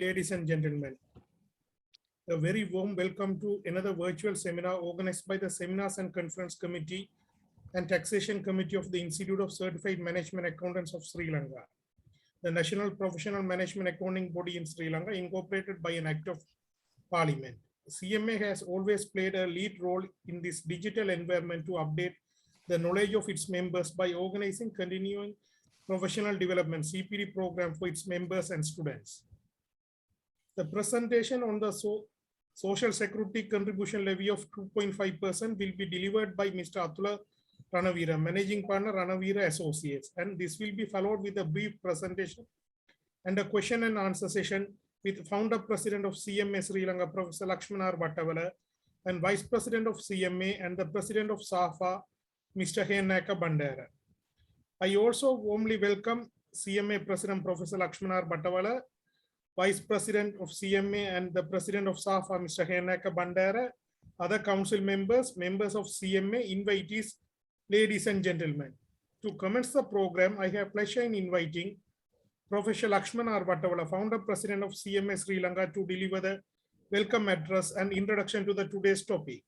Ladies and gentlemen, a very warm welcome to another virtual seminar organized by the Seminars and Conference Committee and Taxation Committee of the Institute of Certified Management Accountants of Sri Lanka, the national professional management accounting body in Sri Lanka, incorporated by an act of parliament. CMA has always played a lead role in this digital environment to update the knowledge of its members by organizing continuing professional development CPD program for its members and students. The presentation on the Social Security Contribution Levy of 2.5% will be delivered by Mr. Atula Ranavira, Managing Partner, Ranavira Associates, and this will be followed with a brief presentation and a question and answer session with Founder President of CMA Sri Lanka, Professor Lakshman R. Vattavala, and Vice President of CMA and the President of SAFA, Mr. Hennaka Bandara. I also warmly welcome CMA President Professor Lakshman R. Vattavala, Vice President of CMA and the President of SAFA, Mr. Hennaka Bandara, other council members, members of CMA, invitees, ladies and gentlemen. To commence the program, I have pleasure in inviting Professor Lakshman R. Vattavala, Founder President of CMA Sri Lanka, to deliver the welcome address and introduction to the today's topic.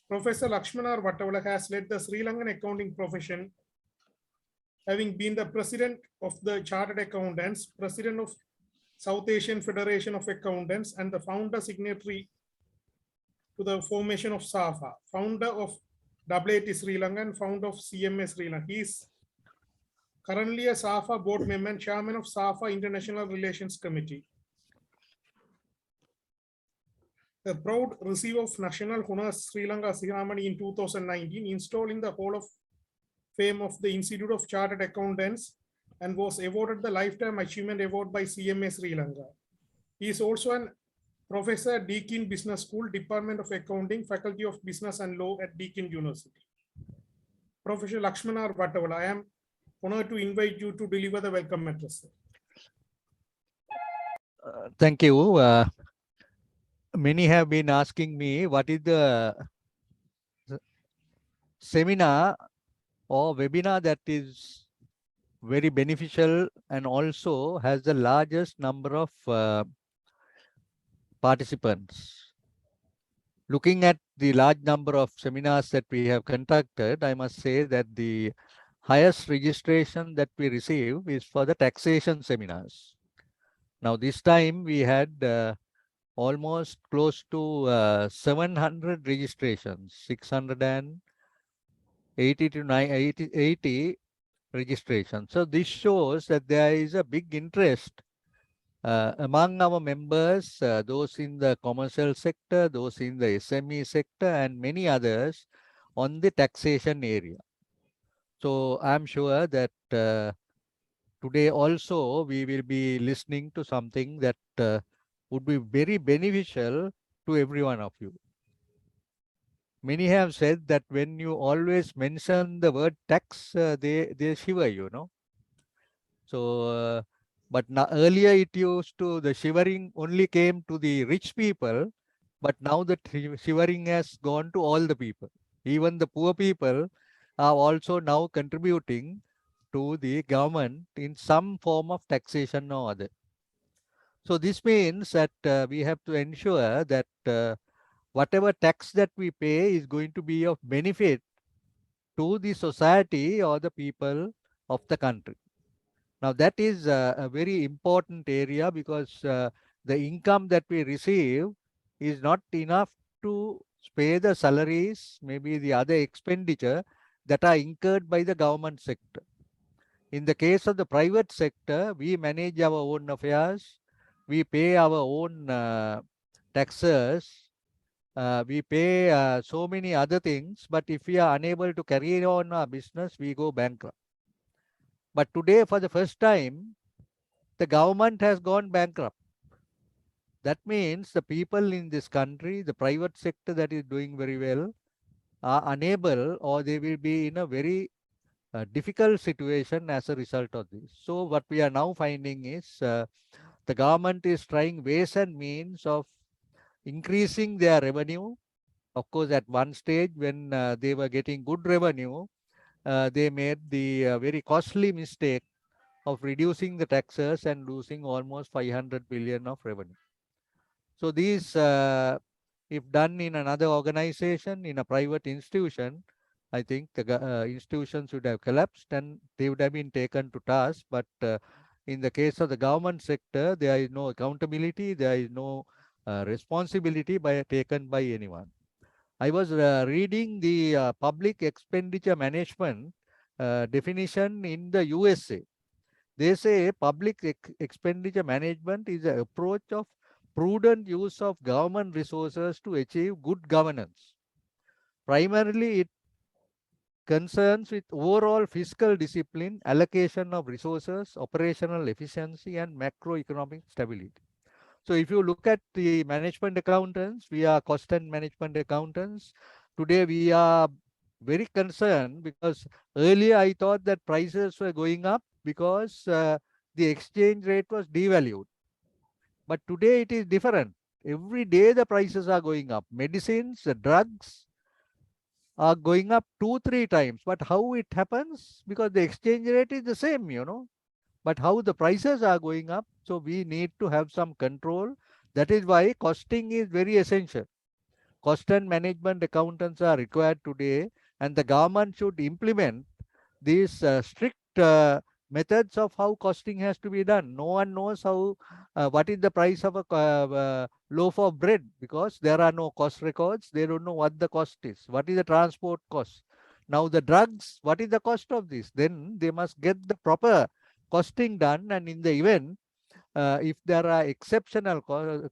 Professor Lakshman R. Vattavala has led the Sri Lankan accounting profession, having been the President of the Chartered Accountants, President of South Asian Federation of Accountants, and the founder signatory to the formation of SAFA, founder of AAT Sri Lanka and founder of CMA Sri Lanka. He is currently a SAFA board member and chairman of SAFA International Relations Committee. The proud receiver of National Honors Sri Lanka ceremony in 2019, installed in the Hall of Fame of the Institute of Chartered Accountants, and was awarded the Lifetime Achievement Award by CMA Sri Lanka. He is also an professor at Deakin Business School, Department of Accounting, Faculty of Business and Law at Deakin University. Professor Lakshman R. Vattavala, I am honored to invite you to deliver the welcome address. Thank you. Many have been asking me what is the seminar or webinar that is very beneficial and also has the largest number of participants. Looking at the large number of seminars that we have conducted, I must say that the highest registration that we receive is for the taxation seminars. Now this time we had almost close to 700 registrations, 680 to 80 registration. So this shows that there is a big interest among our members, those in the commercial sector, those in the SME sector, and many others on the taxation area. So I'm sure that today also we will be listening to something that would be very beneficial to every one of you. Many have said that when you always mention the word tax, they shiver, you know. So, but now earlier it used to, the shivering only came to the rich people, but now the shivering has gone to all the people. Even the poor people are also now contributing to the government in some form of taxation or other. So this means that we have to ensure that whatever tax that we pay is going to be of benefit to the society or the people of the country. Now that is a very important area, because the income that we receive is not enough to pay the salaries, maybe the other expenditure that are incurred by the government sector. In the case of the private sector, we manage our own affairs, we pay our own taxes, we pay so many other things, but if we are unable to carry on our business, we go bankrupt. But today, for the first time, the government has gone bankrupt. That means the people in this country, the private sector that is doing very well, are unable, or they will be in a very difficult situation as a result of this. So what we are now finding is the government is trying ways and means of increasing their revenue. Of course, at one stage when they were getting good revenue, they made the very costly mistake of reducing the taxes and losing almost 500 billion of revenue. So these, if done in another organization, in a private institution, I think the institutions would have collapsed and they would have been taken to task. But in the case of the government sector, there is no accountability, there is no responsibility taken by anyone. I was reading the public expenditure management definition in the USA. They say public expenditure management is an approach of prudent use of government resources to achieve good governance. Primarily, it concerns with overall fiscal discipline, allocation of resources, operational efficiency, and macroeconomic stability. So if you look at the management accountants, we are cost and management accountants. Today we are very concerned because earlier I thought that prices were going up because the exchange rate was devalued. But today it is different. Every day the prices are going up. Medicines, the drugs are going up 2-3 times. But how it happens? Because the exchange rate is the same, but how the prices are going up. So we need to have some control. That is why costing is very essential. Cost and management accountants are required today, and the government should implement these strict methods of how costing has to be done. No one knows how what is the price of a loaf of bread because there are no cost records. They don't know what the cost is. What is the transport cost? Now the drugs, what is the cost of this? Then they must get the proper costing done, and in the event if there are exceptional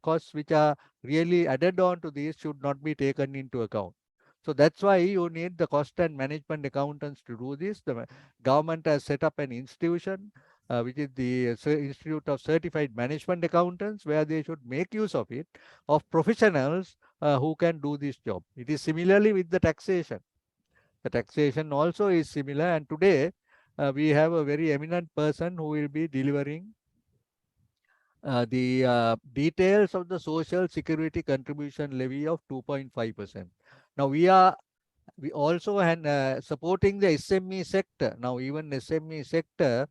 costs which are really added on to these should not be taken into account. So that's why you need the cost and management accountants to do this. The government has set up an institution which is the Institute of Certified Management Accountants, where they should make use of it, of professionals who can do this job. It is similarly with the taxation. The taxation also is similar, and today we have a very eminent person who will be delivering the details of the social security contribution levy of 2.5%. Now we also supporting the SME sector. Now even SME sector,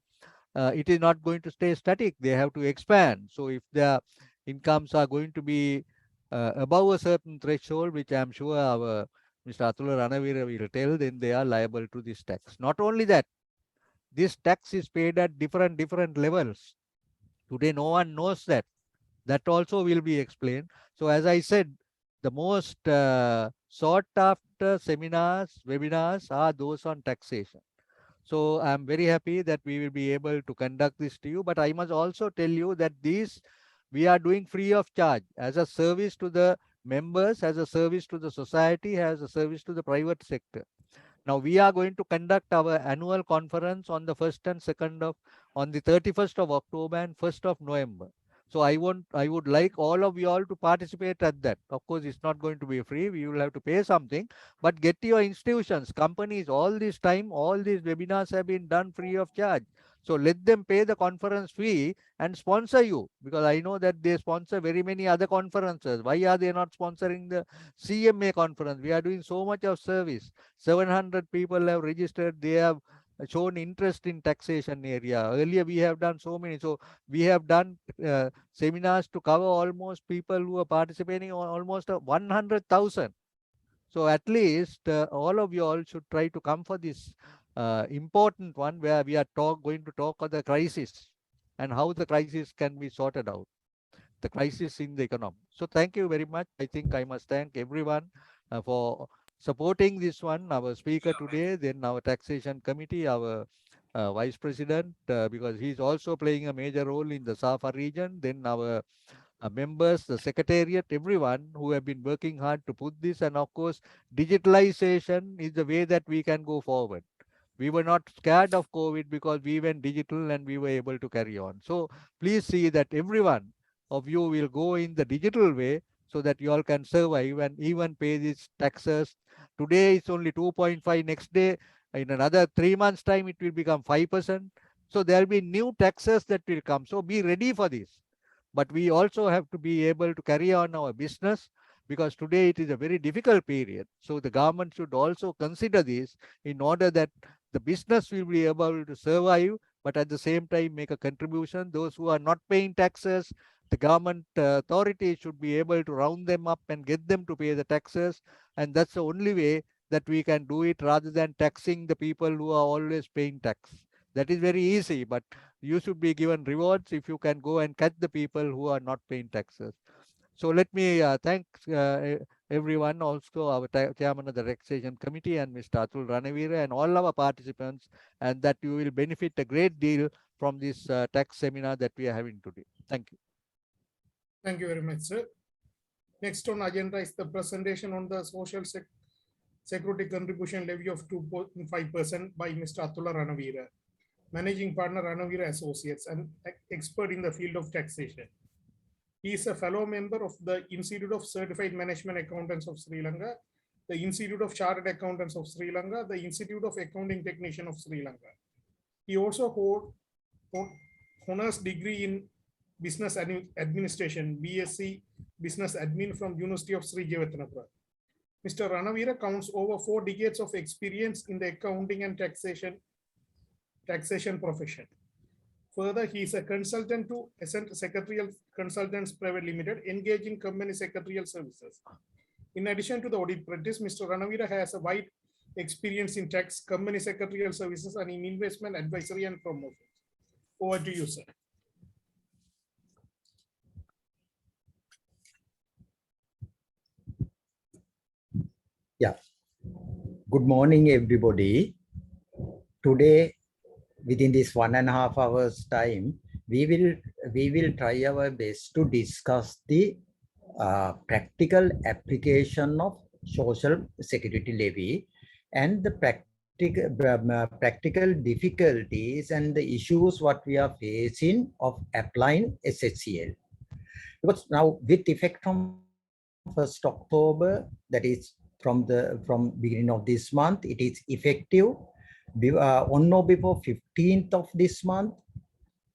it is not going to stay static. They have to expand. So if their incomes are going to be above a certain threshold, which I'm sure our Mr. Atula Ranavira will tell, then they are liable to this tax. Not only that, this tax is paid at different levels. Today, no one knows that. That also will be explained. So as I said, the most sought after seminars, webinars are those on taxation. So I'm very happy that we will be able to conduct this to you. But I must also tell you that these we are doing free of charge as a service to the members, as a service to the society, as a service to the private sector. Now we are going to conduct our annual conference on the 1st and 2nd of, on the 31st of October and 1st of November. So I would like all of you all to participate at that. Of course, it's not going to be free. We will have to pay something, but get your institutions, companies, all this time, all these webinars have been done free of charge. So let them pay the conference fee and sponsor you, because I know that they sponsor very many other conferences. Why are they not sponsoring the CMA conference? We are doing so much of service. 700 people have registered. They have shown interest in taxation area. Earlier we have done so many. So we have done seminars to cover almost people who are participating on almost 100,000. So at least all of you all should try to come for this important one, where we are going to talk of the crisis and how the crisis can be sorted out, the crisis in the economy. So thank you very much. I think I must thank everyone for supporting this one, our speaker today, then our taxation committee, our vice president, because he's also playing a major role in the SAFA region, then our members, the secretariat, everyone who have been working hard to put this. And of course, digitalization is the way that we can go forward. We were not scared of COVID because we went digital and we were able to carry on. So please see that everyone of you will go in the digital way so that you all can survive and even pay these taxes. Today it's only 2.5. Next day, in another 3 months' time, it will become 5%. So there will be new taxes that will come. So be ready for this. But we also have to be able to carry on our business, because today it is a very difficult period. So the government should also consider this in order that the business will be able to survive but at the same time make a contribution. Those who are not paying taxes, the government authorities should be able to round them up and get them to pay the taxes. And that's the only way that we can do it, rather than taxing the people who are always paying tax. That is very easy, but you should be given rewards if you can go and catch the people who are not paying taxes. So let me thank everyone, also our chairman of the Taxation Committee and Mr. Atul Ranavira and all our participants, and that you will benefit a great deal from this tax seminar that we are having today. Thank you. Thank you very much, sir. Next on agenda is the presentation on the Social Security Contribution Levy of 2.5% by Mr. Atula Ranavira, Managing Partner Ranavira Associates and expert in the field of taxation. He is a fellow member of the Institute of Certified Management Accountants of Sri Lanka, the Institute of Chartered Accountants of Sri Lanka, the Institute of Accounting Technician of Sri Lanka. He also holds honors degree in Business Administration, BSc Business Admin from University of Sri Jawatanapura. Mr. Ranavira counts over 4 decades of experience in the accounting and taxation profession. Further, he is a consultant to Ascent Secretarial Consultants Private Limited, engaging company secretarial services. In addition to the audit practice, Mr. Ranavira has a wide experience in tax, company secretarial services, and in investment advisory and promotion. Over to you, sir. Yeah. Good morning, everybody. Today, within this 1.5 hours time, we will try our best to discuss the practical application of Social Security Levy and the practical difficulties and the issues what we are facing of applying SSCL. Because now with effect from 1st October, that is from beginning of this month, it is effective. On or before 15th of this month,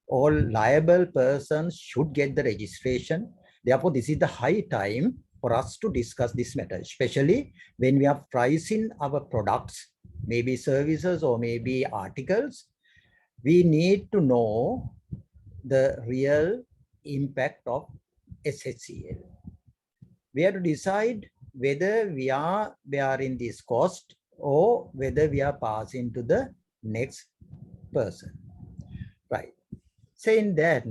all liable persons should get the registration. Therefore, this is the high time for us to discuss this matter, especially when we are pricing our products, maybe services or maybe articles. We need to know the real impact of SSCL. We have to decide whether we are bearing this cost or whether we are passing to the next person. Right. Saying that,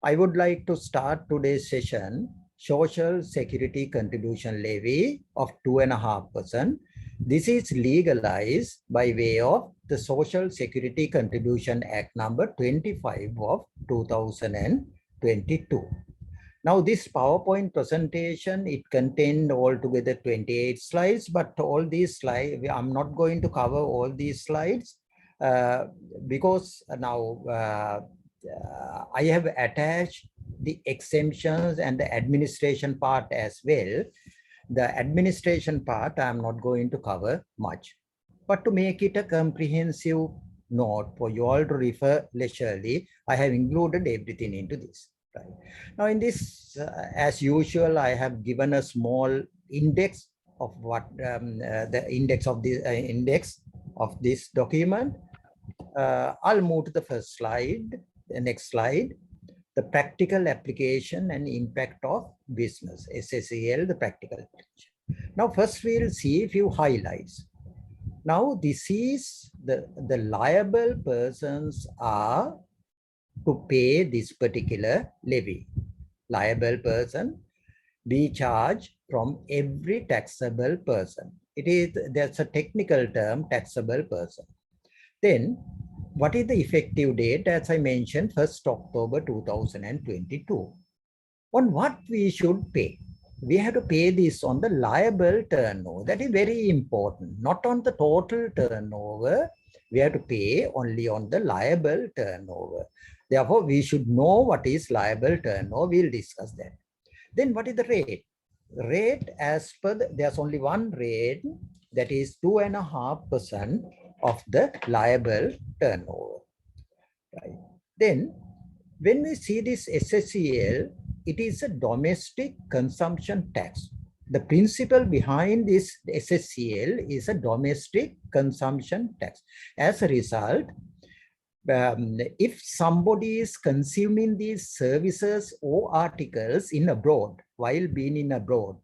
I would like to start today's session, Social Security Contribution Levy of 2.5%. This is legalized by way of the Social Security Contribution Act number 25 of 2022. Now this PowerPoint presentation, it contained altogether 28 slides, but all these slides, I'm not going to cover all these slides because now I have attached the exemptions and the administration part as well. The administration part, I'm not going to cover much, but to make it a comprehensive note for you all to refer leisurely, I have included everything into this. Right. Now in this, as usual, I have given a small index of what the index of this document. I'll move to the first slide, the next slide, the practical application and impact of business, SSCL, the practical application. Now first we'll see a few highlights. Now this is the liable persons are to pay this particular levy. Liable person be charged from every taxable person. There's a technical term, taxable person. Then what is the effective date? As I mentioned, 1st October 2022. On what we should pay? We have to pay this on the liable turnover. That is very important. Not on the total turnover. We have to pay only on the liable turnover. Therefore, we should know what is liable turnover. We'll discuss that. Then what is the rate? Rate as per there's only one rate, that is 2.5% of the liable turnover. Right. Then when we see this SSCL, it is a domestic consumption tax. The principle behind this SSCL is a domestic consumption tax. As a result, if somebody is consuming these services or articles in abroad, while being in abroad,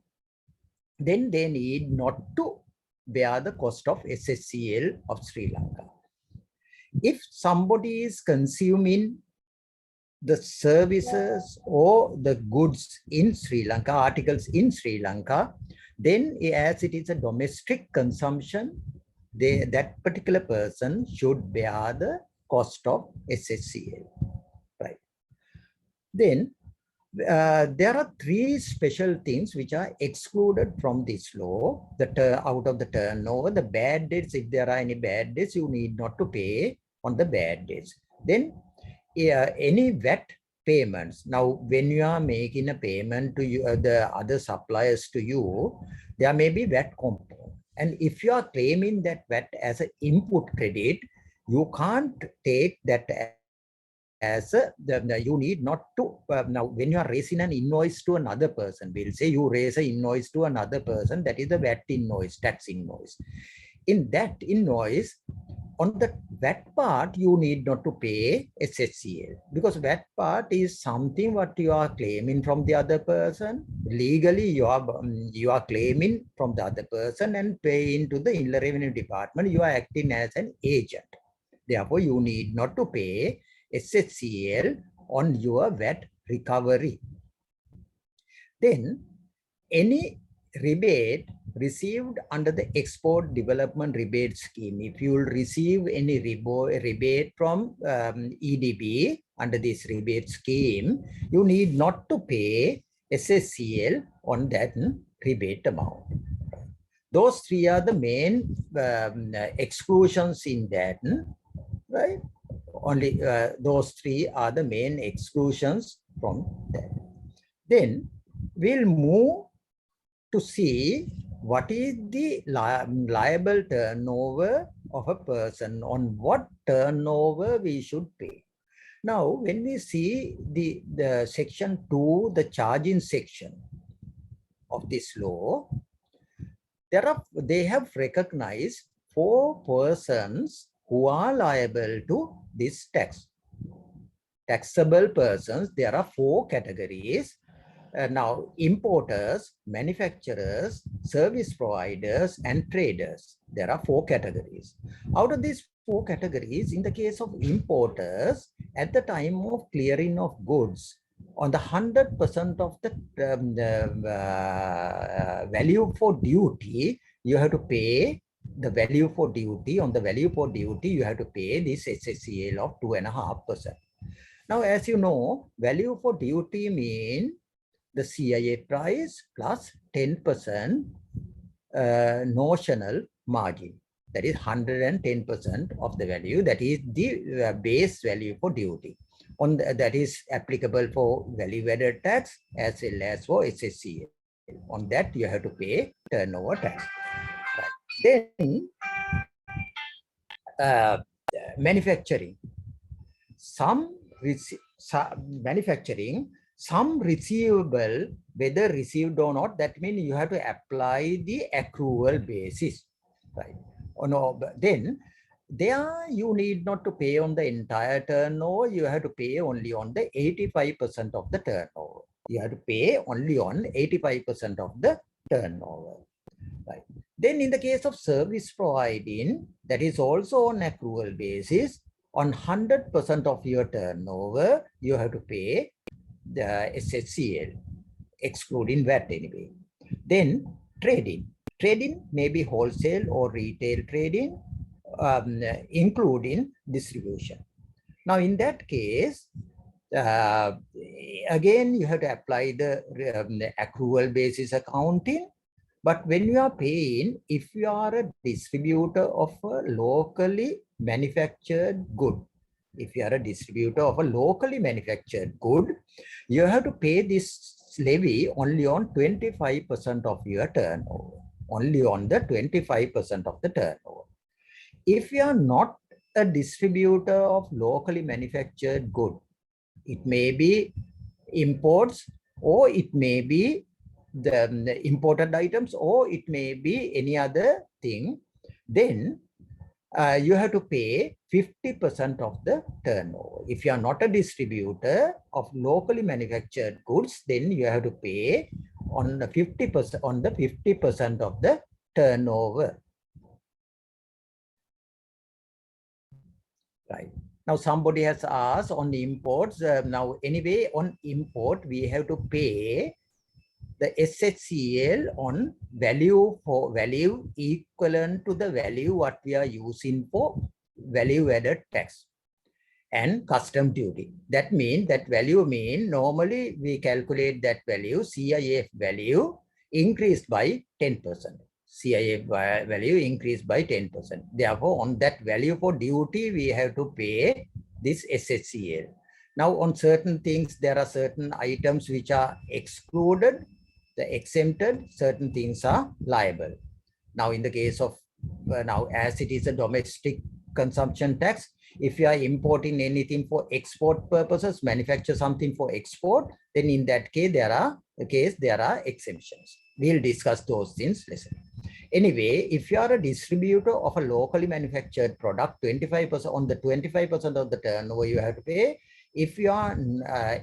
then they need not to bear the cost of SSCL of Sri Lanka. If somebody is consuming the services or the goods in Sri Lanka, articles in Sri Lanka, then as it is a domestic consumption, that particular person should bear the cost of SSCL, right? Then there are three special things which are excluded from this law. Out of the turnover, the bad debts, if there are any bad debts, you need not to pay on the bad debts. Then any VAT payments. Now, when you are making a payment to you, the other suppliers to you, there may be VAT component. And if you are claiming that VAT as an input credit, you can't take that as you need not to, now when you are raising an invoice to another person, we'll say you raise an invoice to another person, that is the VAT invoice, tax invoice. In that invoice, on the VAT part, you need not to pay SSCL, because VAT part is something what you are claiming from the other person. Legally, you are claiming from the other person and paying to the Inland Revenue Department. You are acting as an agent. Therefore, you need not to pay SSCL on your VAT recovery. Then, any rebate received under the Export Development Rebate Scheme, if you will receive any rebate from EDB under this rebate scheme, you need not to pay SSCL on that rebate amount. Those three are the main exclusions in that, right? Only those three are the main exclusions from that. Then we'll move to see what is the liable turnover of a person, on what turnover we should pay. Now, when we see the section 2, the charging section of this law, they have recognized 4 persons who are liable to this tax. Taxable persons, there are 4 categories. Now, importers, manufacturers, service providers, and traders. There are 4 categories. Out of these 4 categories, in the case of importers, at the time of clearing of goods, on the 100% of the value for duty, you have to pay the value for duty. On the value for duty, you have to pay this SSCL of 2.5%. Now, as you know, value for duty means the CIA price plus 10% notional margin. That is 110% of the value. That is the base value for duty. That is applicable for value-added tax as well as for SSCL. On that, you have to pay turnover tax. Right. Then, manufacturing. Manufacturing, some receivable, whether received or not, that means you have to apply the accrual basis, right? Or no, then there you need not to pay on the entire turnover. You have to pay only on the 85% of the turnover. You have to pay only on 85% of the turnover, right? Then in the case of service providing, that is also on accrual basis. On 100% of your turnover, you have to pay the SSCL, excluding VAT anyway. Then trading. Trading may be wholesale or retail trading, including distribution. Now, in that case, again, you have to apply the accrual basis accounting. But when you are paying, if you are a distributor of a locally manufactured good, if you are a distributor of a locally manufactured good, you have to pay this levy only on 25% of your turnover, only on the 25% of the turnover. If you are not a distributor of locally manufactured good, it may be imports, or it may be the imported items, or it may be any other thing, then you have to pay 50% of the turnover. If you are not a distributor of locally manufactured goods, then you have to pay on the 50% of the turnover. Right. Now somebody has asked on the imports. Now anyway, on import, we have to pay the SHCL on value equivalent to the value what we are using for value added tax and custom duty. That means that value normally we calculate that value, CIF value increased by 10%. CIF value increased by 10%. Therefore, on that value for duty, we have to pay this SHCL. Now, on certain things, there are certain items which are excluded, the exempted, certain things are liable. Now, in the case of now, as it is a domestic consumption tax, if you are importing anything for export purposes, manufacture something for export, then in that case, there are exemptions. We'll discuss those things later. Anyway, if you are a distributor of a locally manufactured product, 25% on the 25% of the turnover you have to pay. If you are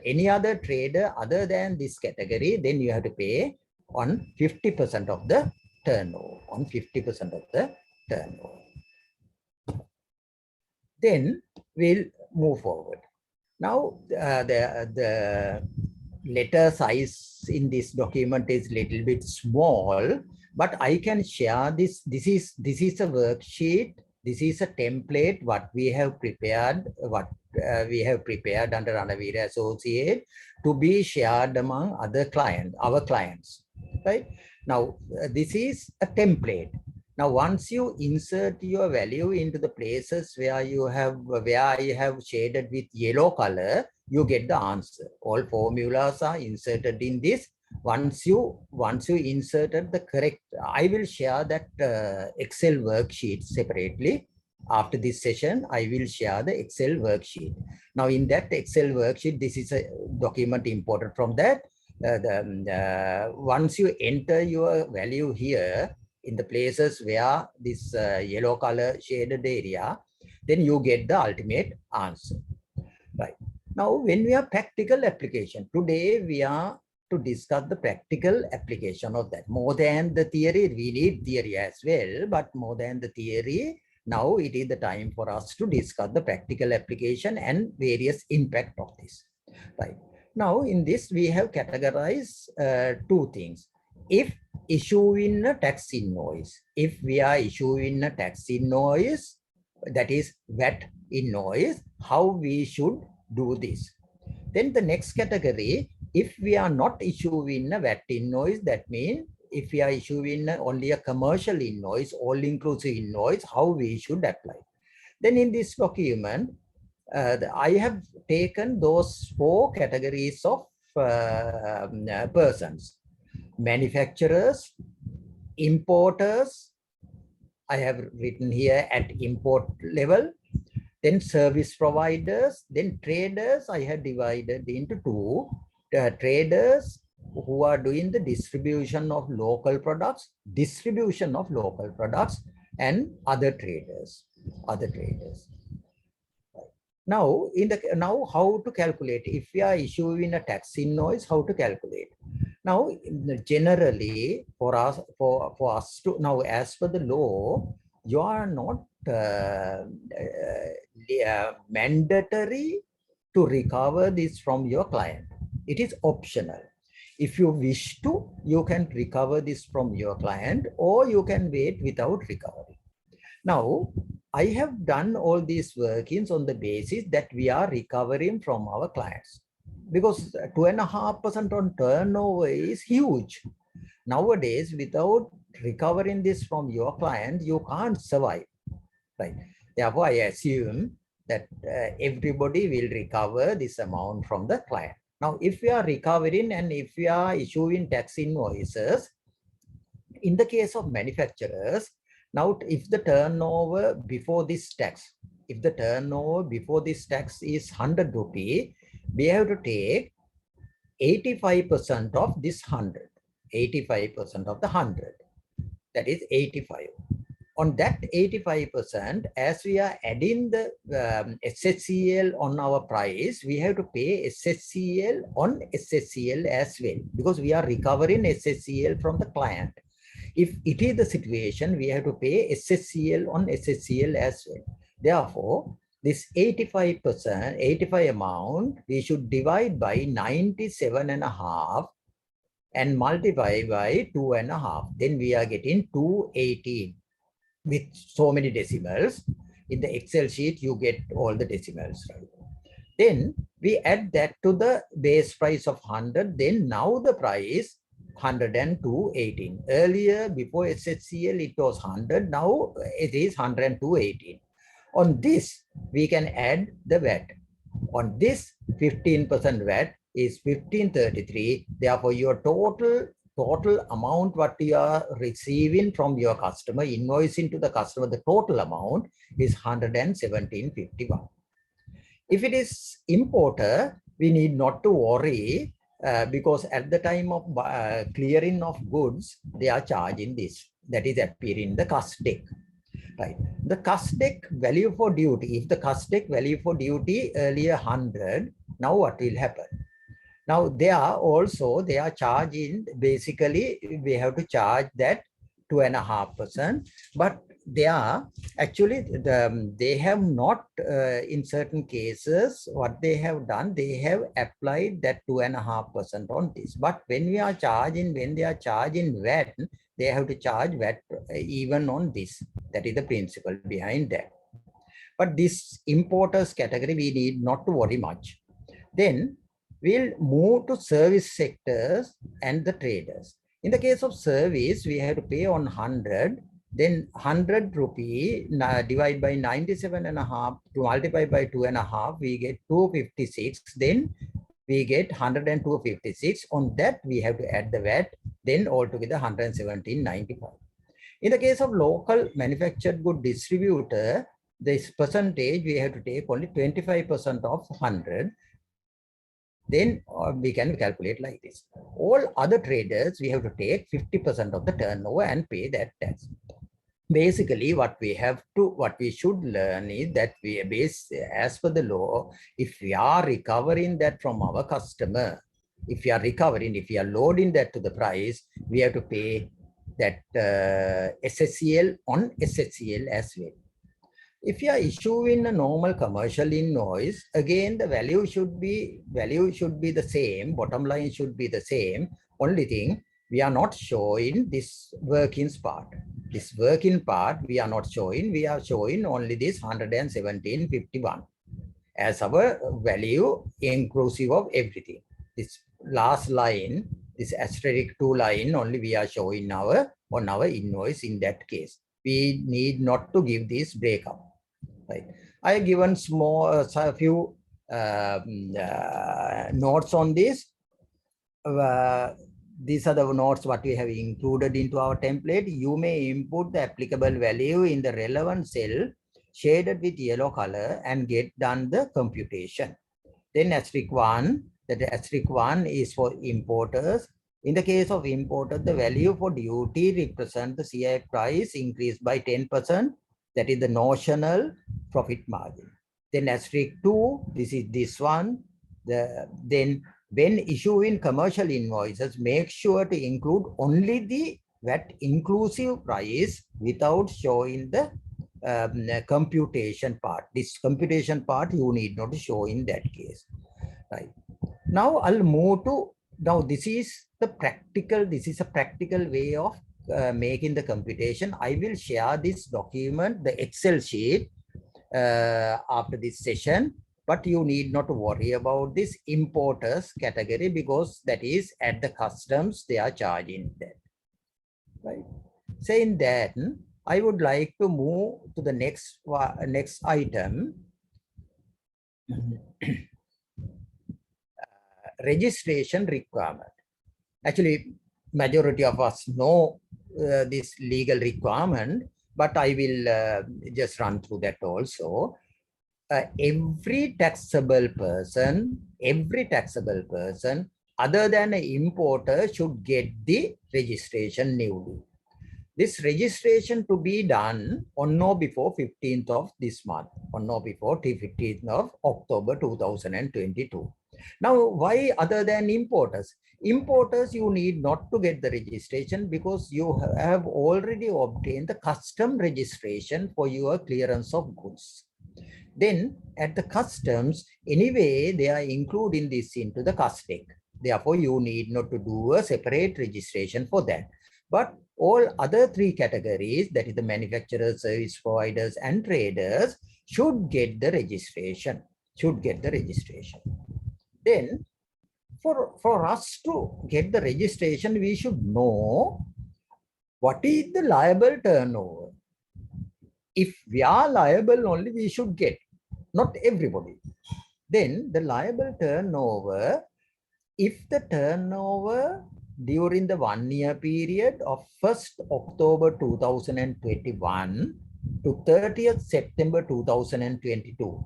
any other trader other than this category, then you have to pay on 50% of the turnover, on 50% of the turnover. Then we'll move forward. Now, the letter size in this document is a little bit small, but I can share this. This is a worksheet. This is a template what we have prepared, under Ranavira Associate to be shared among other clients, our clients, right? Now, this is a template. Now, once you insert your value into the places where I have shaded with yellow color, you get the answer. All formulas are inserted in this. Once you inserted the correct, I will share that Excel worksheet separately. After this session, I will share the Excel worksheet. Now, in that Excel worksheet, this is a document imported from that. Once you enter your value here, in the places where this yellow color shaded area, then you get the ultimate answer. Right. Now, when we have practical application, today we are to discuss the practical application of that. More than the theory, we need theory as well, but more than the theory, now it is the time for us to discuss the practical application and various impact of this. Right. Now, in this, we have categorized two things. If issuing a tax invoice, if we are issuing a tax invoice, that is VAT invoice, how we should do this. Then the next category, if we are not issuing a VAT invoice, that means if we are issuing only a commercial invoice, all-inclusive invoice, how we should apply. Then in this document, I have taken those 4 categories of persons. Manufacturers, importers, I have written here at import level, then service providers, then traders, I have divided into 2. Traders who are doing the distribution of local products, and other traders. Now, how to calculate? If we are issuing a tax invoice, how to calculate? Now, generally, for us to, now as per the law, you are not mandatory to recover this from your client. It is optional. If you wish to, you can recover this from your client, or you can wait without recovery. Now, I have done all these workings on the basis that we are recovering from our clients, because 2.5% on turnover is huge. Nowadays, without recovering this from your client, you can't survive, right? Therefore, I assume that everybody will recover this amount from the client. Now, if we are recovering and if we are issuing tax invoices, in the case of manufacturers, now if the turnover before this tax, is 100 rupee, we have to take 85% of this 100, 85% of the 100, that is 85. on that 85%, as we are adding the SSCL on our price, we have to pay SSCL on SSCL as well, because we are recovering SSCL from the client. If it is the situation, we have to pay SSCL on SSCL as well. Therefore, this 85%, 85 amount, we should divide by 97.5 and multiply by 2.5. Then we are getting 218 with so many decimals. In the Excel sheet, you get all the decimals, right? Then we add that to the base price of 100. Then now the price 102.18. Earlier, before SSCL, it was 100. Now it is 102.18. On this, we can add the VAT. On this, 15% VAT is 1533. Therefore, your total amount what you are receiving from your customer, invoicing to the customer, the total amount is 117.51. If it is importer, we need not to worry because at the time of clearing of goods, they are charging this. That is appearing in the cost deck. Right. The cost deck value for duty, if the cost deck value for duty earlier 100, now what will happen? Now they are charging, basically we have to charge that 2.5%, but they are actually, they have not, in certain cases, what they have done, they have applied that 2.5% on this. But when they are charging VAT, they have to charge VAT even on this. That is the principle behind that. But this importers category, we need not to worry much. Then we'll move to service sectors and the traders. In the case of service, we have to pay on 100, then 100 rupee divided by 97.5 to multiply by 2.5, we get 256. Then we get 102.56. On that, we have to add the VAT, then altogether 117.95. In the case of local manufactured good distributor, this percentage, we have to take only 25% of 100. Then we can calculate like this. All other traders, we have to take 50% of the turnover and pay that tax. Basically, what we should learn is that we are based, as per the law, if we are recovering that from our customer, if we are loading that to the price, we have to pay that SSCL on SSCL as well. If you are issuing a normal commercial invoice, again the value should be the same, bottom line should be the same. Only thing, we are not showing this workings part. This working part we are not showing, we are showing only this 117.51 as our value inclusive of everything. This last line, this asterisk 2 line, only we are showing on our invoice. In that case, we need not to give this breakup. Right. I have given a few notes on this. These are the notes what we have included into our template. You may input the applicable value in the relevant cell shaded with yellow color and get done the computation. Then asterisk 1, that asterisk 1 is for importers. In the case of importer, the value for duty represents the CI price increased by 10%. That is the notional profit margin. Then asterisk 2, this is this one. Then when issuing commercial invoices, make sure to include only the VAT inclusive price without showing the computation part. This computation part you need not show in that case. Right. Now I'll move to, now this is a practical way of making the computation. I will share this document, the Excel sheet, after this session, but you need not to worry about this importers category because that is at the customs, they are charging that. Right. Saying that, I would like to move to the next item. Registration requirement. Actually, majority of us know this legal requirement, but I will just run through that also. Every taxable person other than an importer should get the registration newly. This registration to be done on or before 15th of this month, on or before 15th of October 2022. Now, why other than importers? Importers, you need not to get the registration because you have already obtained the custom registration for your clearance of goods. Then at the customs, anyway, they are including this into the custic. Therefore, you need not to do a separate registration for that. But all other three categories, that is the manufacturers, service providers, and traders, should get the registration. Then, for us to get the registration, we should know what is the liable turnover. If we are liable only, we should get, not everybody. Then the liable turnover, if the turnover during the 1 year period of 1st October 2021 to 30th September 2022,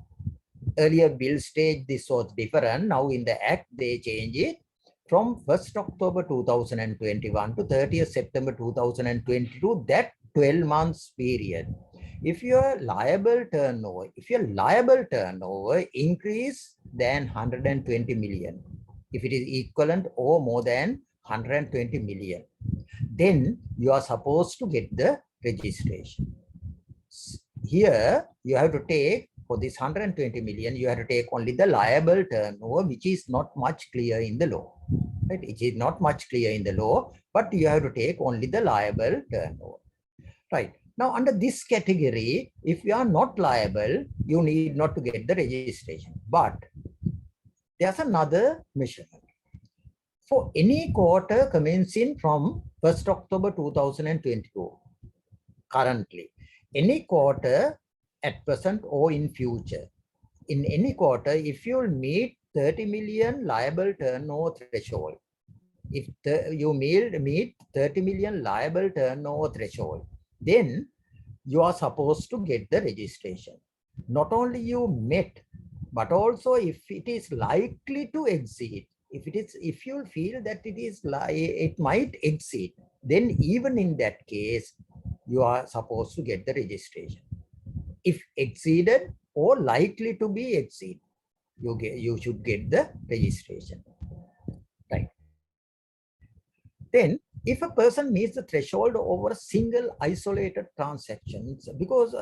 earlier bill stage, this was different. Now in the act, they change it from 1st October 2021 to 30th September 2022, that 12 months period. If your liable turnover increase than 120 million, if it is equivalent or more than 120 million, then you are supposed to get the registration. Here, you have to take, for this 120 million, you have to take only the liable turnover, which is not much clear in the law. Right? It is not much clear in the law, but you have to take only the liable turnover. Right. Now, under this category, if you are not liable, you need not to get the registration. But there's another measurement. For any quarter commencing from 1st October 2022, currently, any quarter at present or in future, in any quarter, if you meet 30 million liable turnover threshold, if you meet 30 million liable turnover threshold, then you are supposed to get the registration. Not only you met, but also if it is likely to exceed, if you feel that it might exceed, then even in that case, you are supposed to get the registration. If exceeded or likely to be exceed, you should get the registration. Right. Then, if a person meets the threshold over a single isolated transactions, because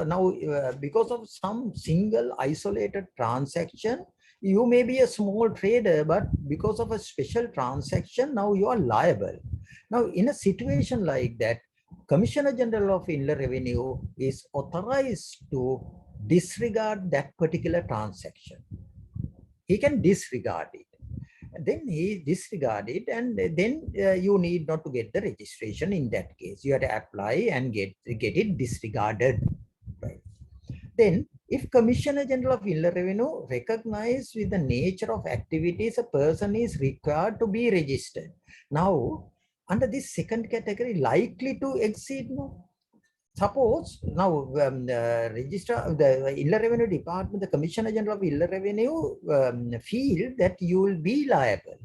because of some single isolated transaction, you may be a small trader, but because of a special transaction, now you are liable. Now, in a situation like that, Commissioner General of Inland Revenue is authorized to disregard that particular transaction. He can disregard it. Then he disregard it, and then you need not to get the registration in that case. You have to apply and get it disregarded. Right. Then, if Commissioner General of Inland Revenue recognize with the nature of activities, a person is required to be registered. Now, under this second category, likely to exceed, no. Suppose now the Inland Revenue Department, the Commissioner General of Inland Revenue feel that you will be liable.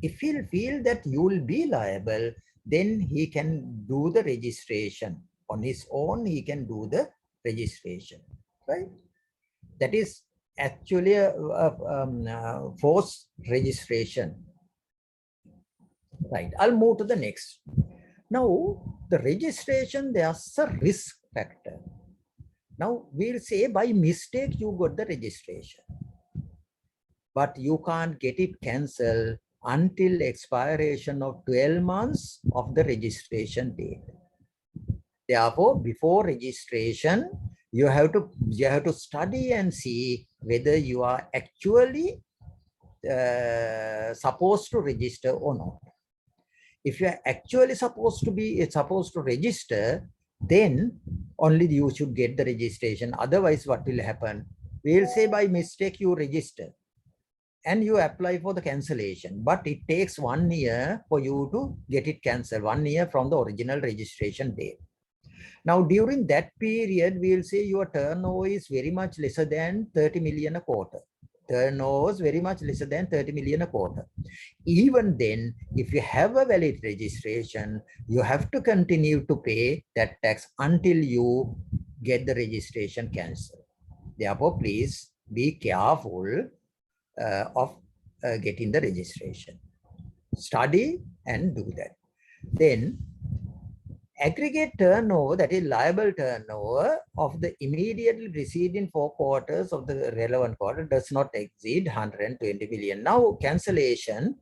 If he feel that you will be liable, then he can do the registration on his own. He can do the registration, right? That is actually a forced registration. Right. I'll move to the next. Now, the registration, there's a risk factor. Now, we'll say by mistake you got the registration, but you can't get it cancelled until expiration of 12 months of the registration date. Therefore, before registration, you have to study and see whether you are actually supposed to register or not. If you are actually supposed to register, then only you should get the registration. Otherwise, what will happen? We'll say by mistake you register and you apply for the cancellation, but it takes 1 year for you to get it cancelled, 1 year from the original registration date. Now, during that period, we'll say your turnover is very much lesser than 30 million a quarter. turnover is very much lesser than 30 million a quarter. Even then, if you have a valid registration, you have to continue to pay that tax until you get the registration cancelled. Therefore, please be careful of getting the registration. Study and do that. Then aggregate turnover, that is liable turnover of the immediately preceding 4 quarters of the relevant quarter, does not exceed 120 million. Now cancellation,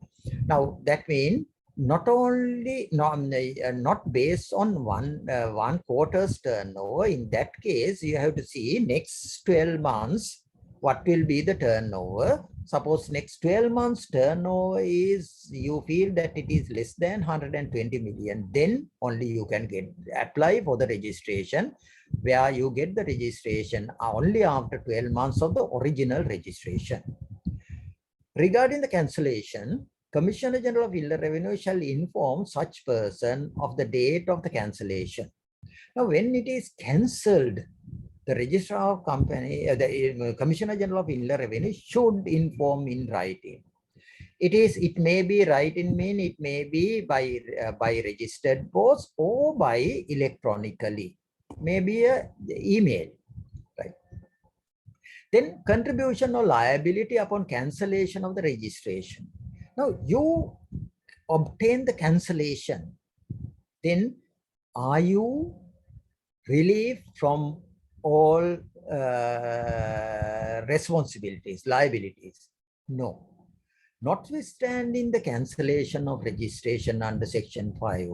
now that means not only not based on one quarter's turnover. In that case, you have to see next 12 months what will be the turnover. Suppose next 12 months turnover is, you feel that it is less than 120 million, then only you can apply for the registration, where you get the registration only after 12 months of the original registration. Regarding the cancellation, Commissioner General of Inland Revenue shall inform such person of the date of the cancellation. Now, when it is cancelled, the Registrar of Company, the Commissioner General of Inland Revenue should inform in writing. It may be writing, mean it may be by registered post or by electronically, maybe a email, right? Then contribution or liability upon cancellation of the registration. Now you obtain the cancellation, then are you relieved from all responsibilities, liabilities? No. Notwithstanding the cancellation of registration under Section 5,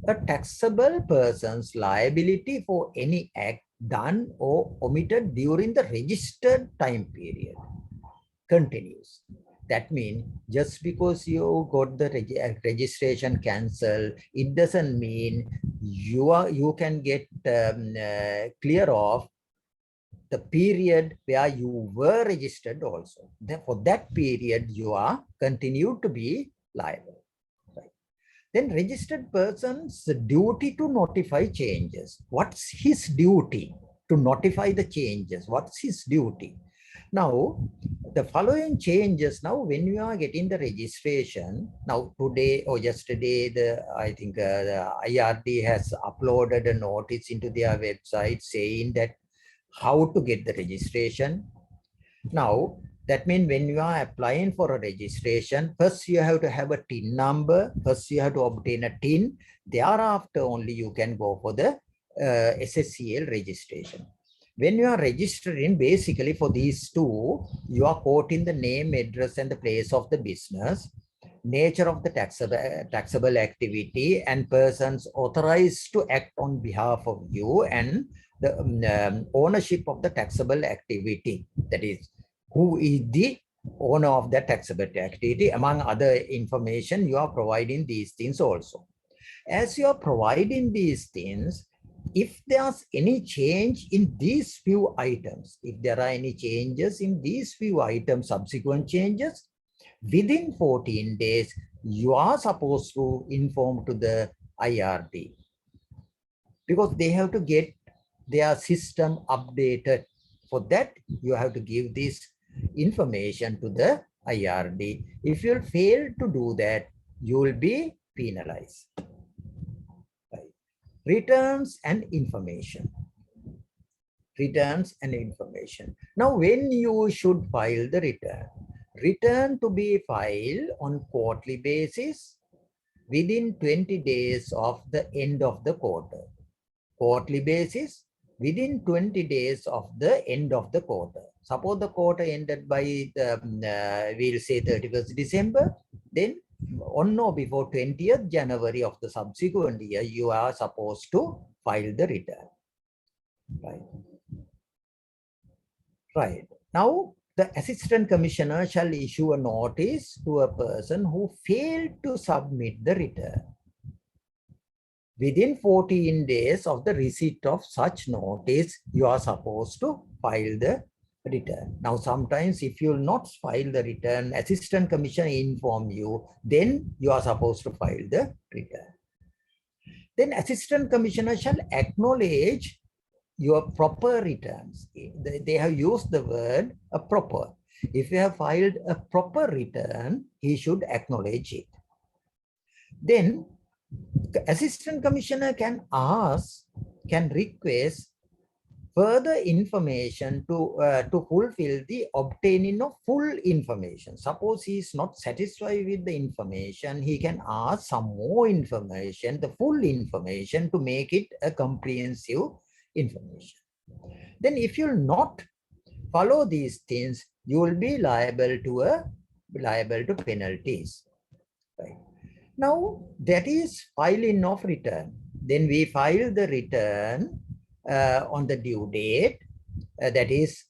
a taxable person's liability for any act done or omitted during the registered time period continues. That means just because you got the registration cancelled, it doesn't mean you can get clear of the period where you were registered also. For that period, you are continued to be liable. Right? Then registered person's duty to notify changes. What's his duty? To notify the changes. What's his duty? Now, the following changes, now when you are getting the registration, now today or yesterday, I think the IRD has uploaded a notice into their website saying that how to get the registration. Now, that means when you are applying for a registration, first you have to have a TIN number, first you have to obtain a TIN, thereafter only you can go for the SSCL registration. When you are registering, basically for these two, you are quoting the name, address, and the place of the business, nature of the taxable activity, and persons authorized to act on behalf of you, and the ownership of the taxable activity. That is, who is the owner of that taxable activity. Among other information, you are providing these things also. As you are providing these things, if there's any change in these few items, if there are any changes in these few items, subsequent changes, within 14 days, you are supposed to inform to the IRD, because they have to get their system updated. For that, you have to give this information to the IRD. If you fail to do that, you will be penalized. Returns and information. Returns and information. Now, when you should file the return? Return to be filed on quarterly basis within 20 days of the end of the quarter. Quarterly basis within 20 days of the end of the quarter. Suppose the quarter ended by we'll say 31st December, then on or before 20th January of the subsequent year, you are supposed to file the return. Right. Right. Now, the Assistant Commissioner shall issue a notice to a person who failed to submit the return. Within 14 days of the receipt of such notice, you are supposed to file the return. Now, sometimes if you will not file the return, Assistant Commissioner inform you, then you are supposed to file the return. Then Assistant Commissioner shall acknowledge your proper returns. They have used the word proper. If you have filed a proper return, he should acknowledge it. Then the assistant commissioner can request further information to fulfill the obtaining of full information. Suppose he is not satisfied with the information, he can ask some more information, the full information, to make it a comprehensive information. Then if you not follow these things, you will be liable to penalties. Right. Now that is filing of return. Then we file the return on the due date, that is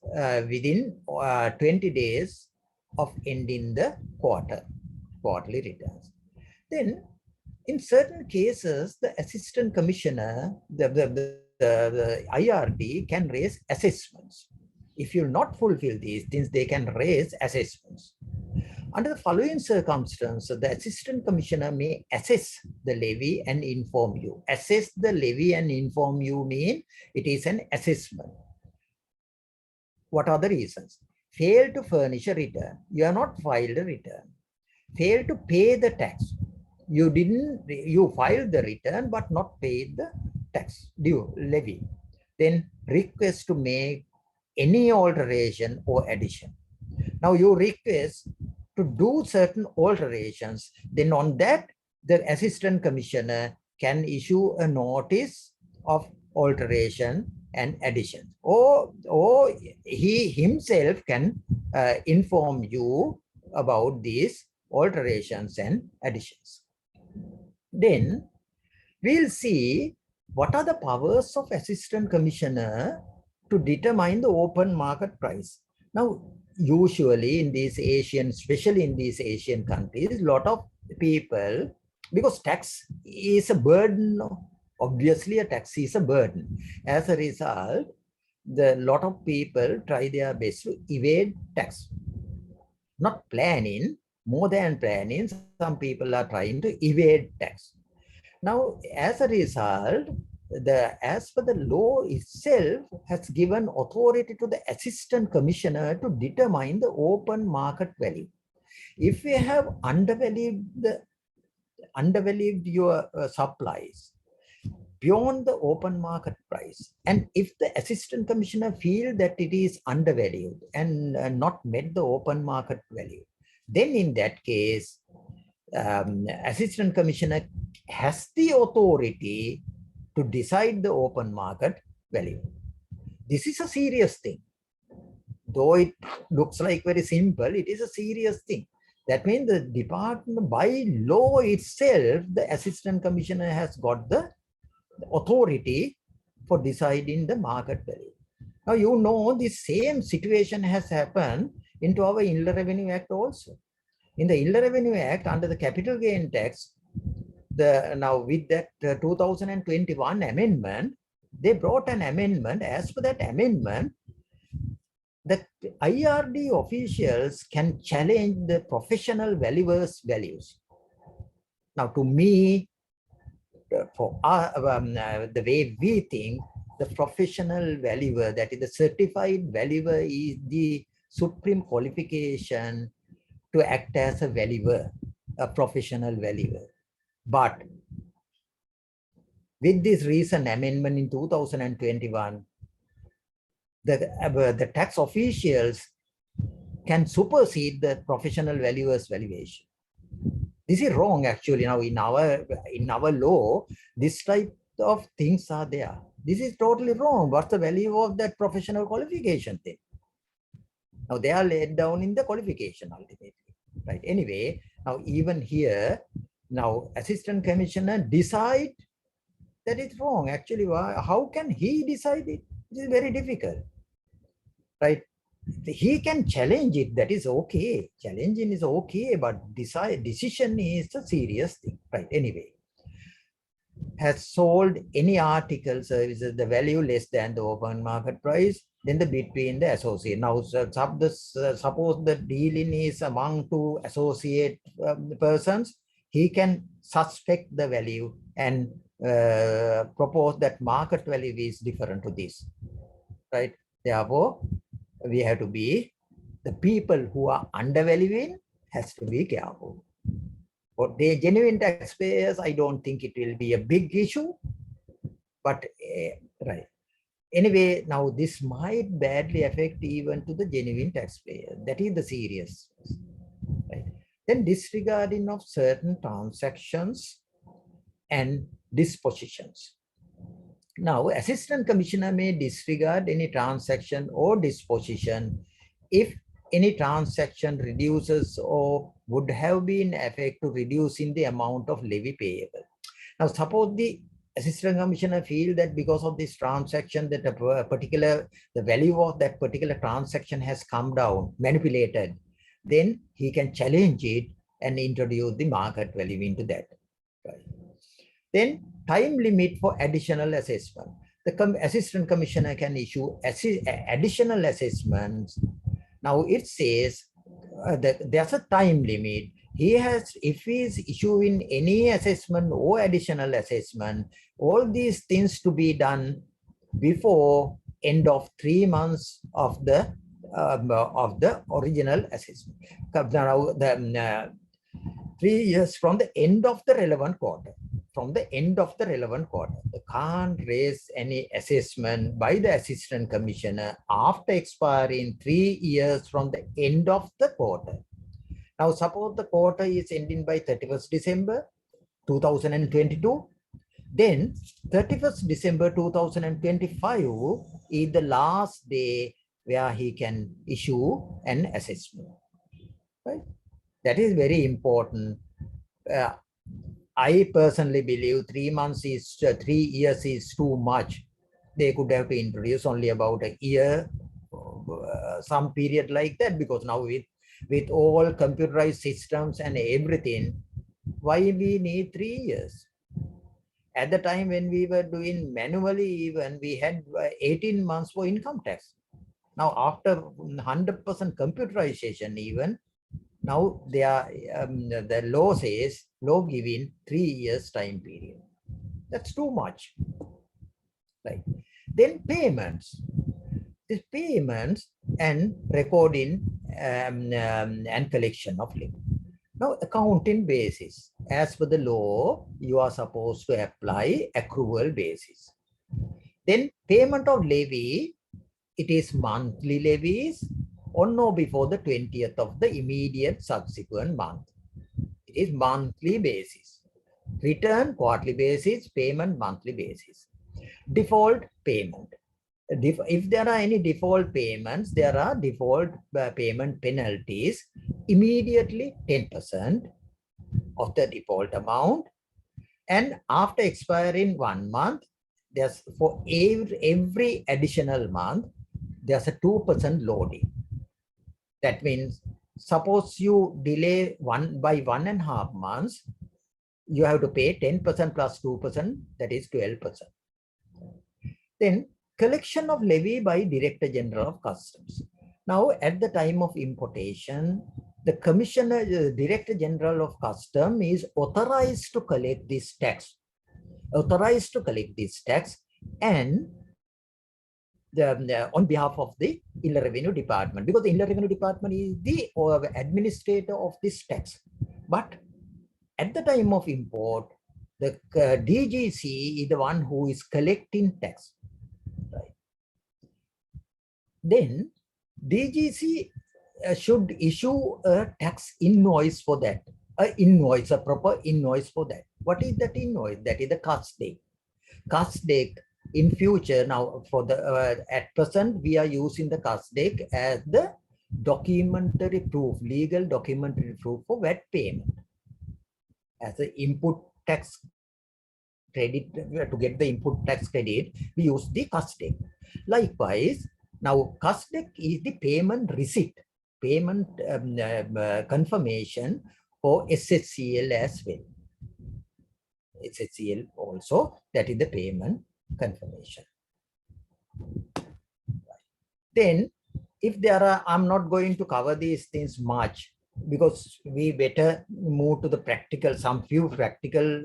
within 20 days of ending the quarterly returns. Then in certain cases, the assistant commissioner, the IRD can raise assessments. If you not fulfill these things, they can raise assessments. Under the following circumstances, the assistant commissioner may assess the levy and inform you. Assess the levy and inform you mean it is an assessment. What are the reasons? Fail to furnish a return. You have not filed a return. Fail to pay the tax. You filed the return but not paid the tax due levy. Then request to make any alteration or addition. Now you request to do certain alterations, then on that, the assistant commissioner can issue a notice of alteration and addition, or he himself can inform you about these alterations and additions. Then we'll see what are the powers of assistant commissioner to determine the open market price. Now, usually in these Asian, especially in these Asian countries, a lot of people, because tax is a burden, obviously a tax is a burden. As a result, the lot of people try their best to evade tax. Not planning, more than planning, some people are trying to evade tax. Now, as a result, as per the law itself has given authority to the assistant commissioner to determine the open market value. If we have undervalued your supplies beyond the open market price, and if the assistant commissioner feel that it is undervalued and not met the open market value, then in that case, assistant commissioner has the authority to decide the open market value. This is a serious thing. Though it looks like very simple, it is a serious thing. That means the department, by law itself, the assistant commissioner has got the authority for deciding the market value. Now, you know, the same situation has happened into our Inland Revenue Act also. In the Inland Revenue Act, under the capital gain tax, now with that 2021 amendment, they brought an amendment. As per that amendment, the IRD officials can challenge the professional valuers' values. Now, to me, for the way we think, the professional valuer, that is the certified valuer, is the supreme qualification to act as a valuer, a professional valuer. But with this recent amendment in 2021, the tax officials can supersede the professional valuer's valuation. This is wrong, actually. Now, in our law, this type of things are there. This is totally wrong. What's the value of that professional qualification thing? Now, they are laid down in the qualification ultimately, right? Anyway, now even here, now assistant commissioner decide that it's wrong. Actually, how can he decide it? It is very difficult, right? He can challenge it. That is okay. Challenging is okay, but decision is a serious thing, right? Anyway, has sold any article services the value less than the open market price, then the between the associate. Now, suppose the dealing is among two associate persons, he can suspect the value and propose that market value is different to this, right? Therefore, we have to be the people who are undervaluing has to be careful. For the genuine taxpayers, I don't think it will be a big issue, but right. Anyway, now this might badly affect even to the genuine taxpayer. That is the serious. Right. Then disregarding of certain transactions and dispositions. Now, Assistant Commissioner may disregard any transaction or disposition if any transaction reduces or would have been effect to reducing the amount of levy payable. Now, suppose the Assistant Commissioner feel that because of this transaction that the value of that particular transaction has come down, manipulated, then he can challenge it and introduce the market value into that. Right. Then time limit for additional assessment. The Assistant Commissioner can issue additional assessments. Now it says that there's a time limit. If he is issuing any assessment or additional assessment, all these things to be done before end of 3 months of the original assessment. Now, 3 years from the end of the relevant quarter. From the end of the relevant quarter, they can't raise any assessment by the Assistant Commissioner after expiring 3 years from the end of the quarter. Now, suppose the quarter is ending by 31st December 2022. Then 31st December 2025 is the last day where he can issue an assessment. Right? That is very important. I personally believe 3 months is 3 years is too much. They could have to introduce only about a year, some period like that, because now with all computerized systems and everything, why we need 3 years? At the time when we were doing manually, even we had 18 months for income tax. Now after 100% computerization, even now they are the law says law giving 3 years time period. That's too much. Right. Then payments. These payments and recording and collection of levy. Now, accounting basis. As per the law, you are supposed to apply accrual basis. Then payment of levy, it is monthly levies on or before the 20th of the immediate subsequent month. It is monthly basis. Return quarterly basis, payment monthly basis. Default payment. If there are any default payments, there are default payment penalties. Immediately 10% of the default amount. And after expiring 1 month, there's for every additional month, there's a 2% loading. That means, suppose you delay by 1.5 months, you have to pay 10% plus 2%, that is 12%. Then collection of levy by Director General of Customs. Now, at the time of importation, the Commissioner, Director General of Customs is authorized to collect this tax. And on behalf of the Inland Revenue Department, because the Inland Revenue Department is the administrator of this tax. But at the time of import, the DGC is the one who is collecting tax. Right. Then DGC should issue a tax invoice for that. A proper invoice for that. What is that invoice? That is the cost date. Cost date in future, now for the at present we are using the cost date as the documentary proof, legal documentary proof for VAT payment. As an input tax credit, to get the input tax credit, we use the cost date. Likewise, now cost date is the payment receipt, payment confirmation for SHCL as well. SHCL also, that is the payment confirmation. Then, if there are, I'm not going to cover these things much because we better move to the practical, some few practical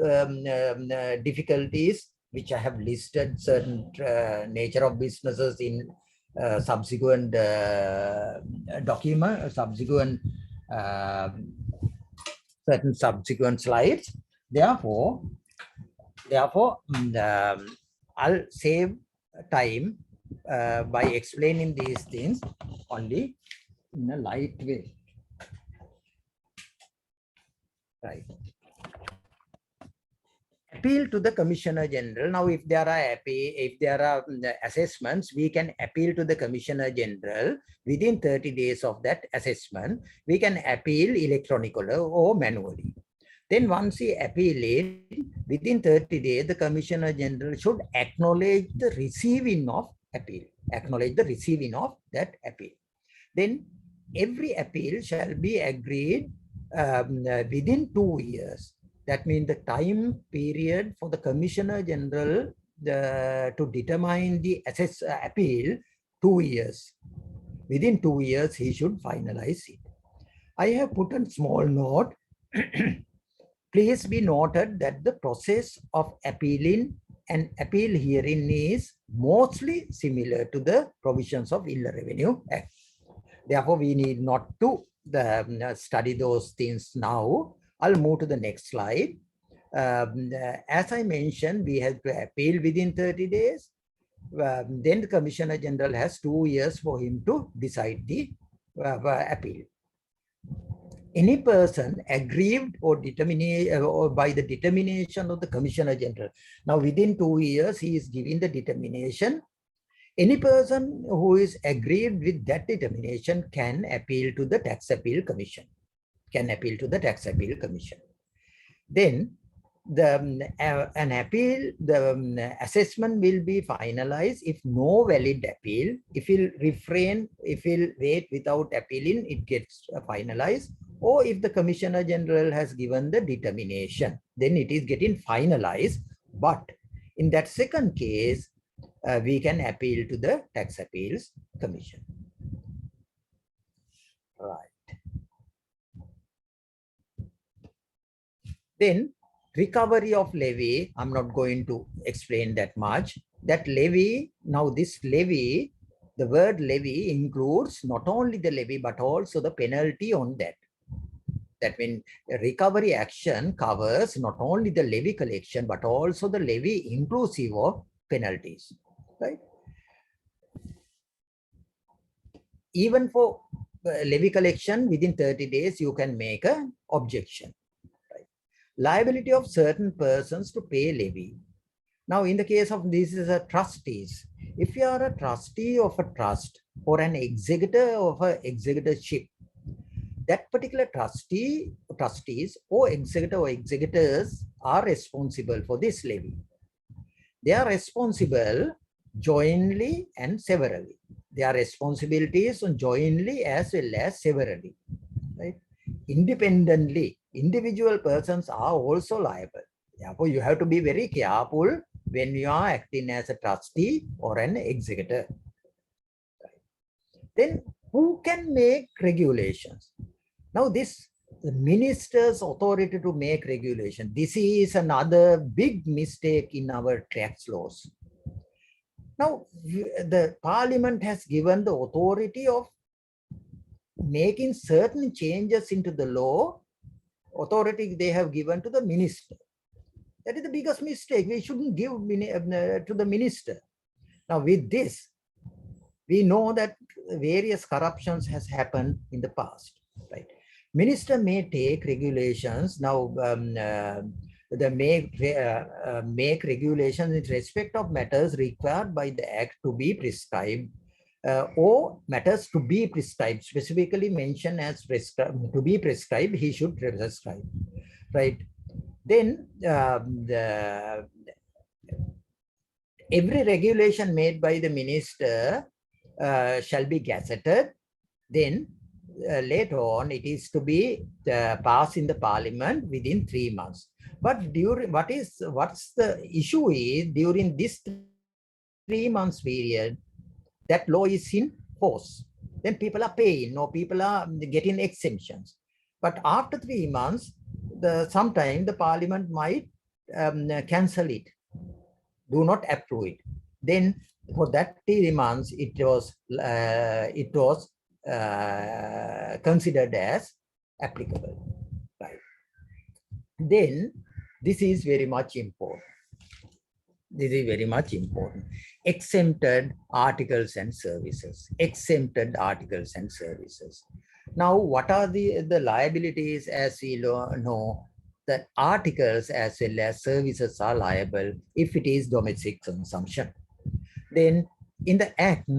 difficulties which I have listed, certain nature of businesses in subsequent document, certain subsequent slides. Therefore, I'll save time by explaining these things only in a light way. Right. Appeal to the Commissioner General. Now, if there are assessments, we can appeal to the Commissioner General within 30 days of that assessment. We can appeal electronically or manually. Then once we appeal it, within 30 days, the Commissioner General should acknowledge the receiving of appeal. Acknowledge the receiving of that appeal. Then every appeal shall be agreed within 2 years. That means the time period for the Commissioner General to determine the appeal, 2 years. Within 2 years, he should finalize it. I have put a small note. Please be noted that the process of appealing an appeal hearing is mostly similar to the provisions of Inland Revenue Act. Therefore, we need not to study those things now. I'll move to the next slide. As I mentioned, we have to appeal within 30 days. Then the Commissioner General has 2 years for him to decide the appeal. Any person aggrieved or by the determination of the Commissioner General. Now, within 2 years, he is giving the determination. Any person who is aggrieved with that determination can appeal to the Tax Appeal Commission. Then an appeal, the assessment will be finalized if no valid appeal. If he'll wait without appealing, it gets finalized. Or if the Commissioner General has given the determination, then it is getting finalized. But in that second case, we can appeal to the Tax Appeals Commission. Right. Then recovery of levy, I'm not going to explain that much. That levy, now this levy, the word levy includes not only the levy, but also the penalty on that. That means recovery action covers not only the levy collection, but also the levy inclusive of penalties, right? Even for levy collection, within 30 days, you can make an objection. Right? Liability of certain persons to pay levy. Now, in the case of this is a trustees. If you are a trustee of a trust or an executor of an executorship, that particular trustees or executor or executors are responsible for this levy. They are responsible jointly and severally. Their responsibilities on jointly as well as severally. Right? Independently, individual persons are also liable. Therefore, you have to be very careful when you are acting as a trustee or an executor. Right? Then, who can make regulations? Now, the minister's authority to make regulation. This is another big mistake in our tax laws. Now, the parliament has given the authority of making certain changes into the law. Authority they have given to the minister. That is the biggest mistake. We shouldn't give to the minister. Now, with this, we know that various corruptions has happened in the past, right? Minister may take regulations now. They make regulations in respect of matters required by the Act to be prescribed, or matters to be prescribed, specifically mentioned as to be prescribed. He should prescribe, right? Then every regulation made by the minister shall be gazetted. Then later on, it is to be passed in the parliament within 3 months. But what's the issue is during this 3 months period, that law is in force. Then people are paying, or people are getting exemptions. But after 3 months, sometime the parliament might cancel it, do not approve it. Then for that 3 months, it was considered as applicable. Right. Then this is very much important. This is very much important. Exempted articles and services. Exempted articles and services. Now, what are the liabilities? As we know, that articles as well as services are liable if it is domestic consumption. Then in the Act,